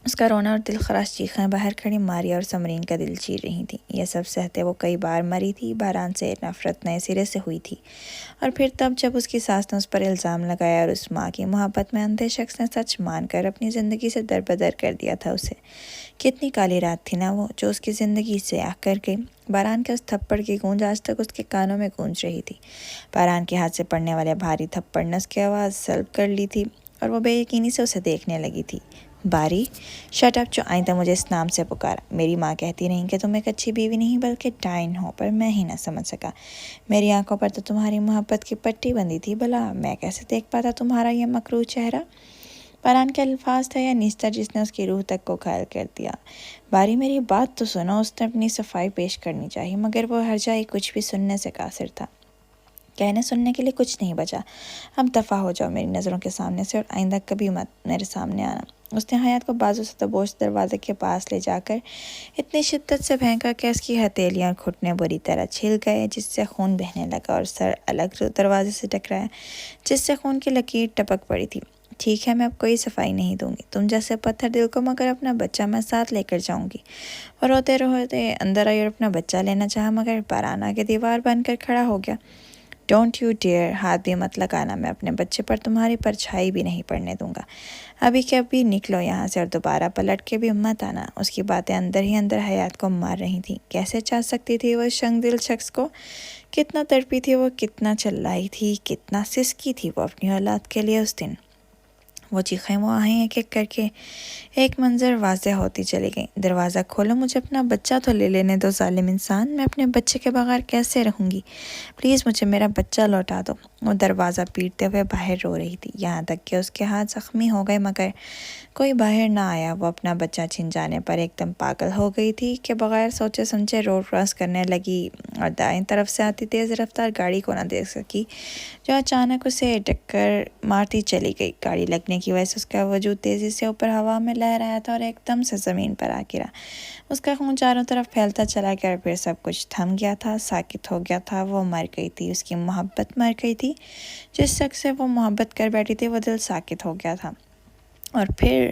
اس کا رونا اور دل خراش چیخیں باہر کھڑی ماریا اور سمرین کا دل چیر رہی تھیں۔ یہ سب سہتے وہ کئی بار مری تھی۔ باران سے نفرت نئے سرے سے ہوئی تھی، اور پھر تب جب اس کی ساس نے اس پر الزام لگایا اور اس ماں کی محبت میں اندھے شخص نے سچ مان کر اپنی زندگی سے دربدر کر دیا تھا اسے۔ کتنی کالی رات تھی نا وہ، جو اس کی زندگی سیاہ کر گئی۔ باران کے اس تھپڑ کی گونج آج تک اس کے کانوں میں گونج رہی تھی۔ باران کے ہاتھ سے پڑنے والے بھاری تھپڑ نے اس کی آواز سلب کر لی تھی، اور وہ بے یقینی سے اسے دیکھنے لگی تھی۔ باری، شٹ اپ، جو آئندہ مجھے اس نام سے پکارا۔ میری ماں کہتی رہی کہ تم ایک اچھی بیوی نہیں بلکہ ڈائن ہو، پر میں ہی نہ سمجھ سکا۔ میری آنکھوں پر تو تمہاری محبت کی پٹی بندھی تھی، بھلا میں کیسے دیکھ پاتا تمہارا یہ مکروہ چہرہ؟ باران کے الفاظ تھے یا نستر جس نے اس کی روح تک کو گھائل کر دیا۔ باری، میری بات تو سنو۔ اس نے اپنی صفائی پیش کرنی چاہی، مگر وہ ہر جائے کچھ بھی سننے سے قاصر تھا۔ کہنے سننے کے لیے کچھ نہیں بچا۔ اب دفع ہو جاؤ میری نظروں کے سامنے سے، اور آئندہ کبھی مت میرے سامنے آنا۔ اس نے حیات کو بازو سے دبوچ دروازے کے پاس لے جا کر اتنی شدت سے پھینکا کہ اس کی ہتھیلیاں اور گھٹنے بری طرح چھل گئے، جس سے خون بہنے لگا، اور سر الگ دروازے سے ٹکرایا، جس سے خون کی لکیر ٹپک پڑی تھی۔ ٹھیک ہے، میں اب کوئی صفائی نہیں دوں گی، تم جیسے پتھر دل کو، مگر اپنا بچہ میں ساتھ لے کر جاؤں گی۔ اور روتے روتے اندر آئی اور اپنا بچہ لینا چاہا، مگر باران آگے دیوار بن کر کھڑا ہو گیا۔ ڈونٹ یو ڈیئر، ہاتھ بھی مت لگانا، میں اپنے بچے پر تمہاری پرچھائی بھی نہیں پڑنے دوں گا۔ ابھی کے ابھی نکلو یہاں سے، اور دوبارہ پلٹ کے بھی مت آنا۔ اس کی باتیں اندر ہی اندر حیات کو مار رہی تھیں۔ کیسے چاہ سکتی تھی وہ شنگ دل شخص کو؟ کتنا تڑپی تھی وہ، کتنا چلائی تھی، کتنا سسکی تھی وہ اپنی اولاد کے لیے اس دن۔ وہ چیخیں، وہ آہیں، ایک ایک کر کے ایک منظر واضح ہوتی چلی گئیں۔ دروازہ کھولو، مجھے اپنا بچہ تو لے لینے دو ظالم انسان، میں اپنے بچے کے بغیر کیسے رہوں گی؟ پلیز مجھے میرا بچہ لوٹا دو۔ وہ دروازہ پیٹتے ہوئے باہر رو رہی تھی، یہاں تک کہ اس کے ہاتھ زخمی ہو گئے، مگر کوئی باہر نہ آیا۔ وہ اپنا بچہ چھن جانے پر ایک دم پاگل ہو گئی تھی کہ بغیر سوچے سمجھے روڈ کراس کرنے لگی، اور دائیں طرف سے آتی تیز رفتار گاڑی کو نہ دیکھ سکی جو اچانک اسے ٹکر مارتی چلی گئی۔ گاڑی لگنے کی وجہ سے اس کا وجود تیزی سے اوپر ہوا میں لہرایا تھا اور ایک دم سے زمین پر آ گرا۔ اس کا خون چاروں طرف پھیلتا چلا گیا، اور پھر سب کچھ تھم گیا تھا، ساکت ہو گیا تھا۔ وہ مر گئی تھی، اس کی محبت مر گئی تھی، جس شخص سے وہ محبت کر بیٹھی تھی وہ دل ساکت ہو گیا تھا، اور پھر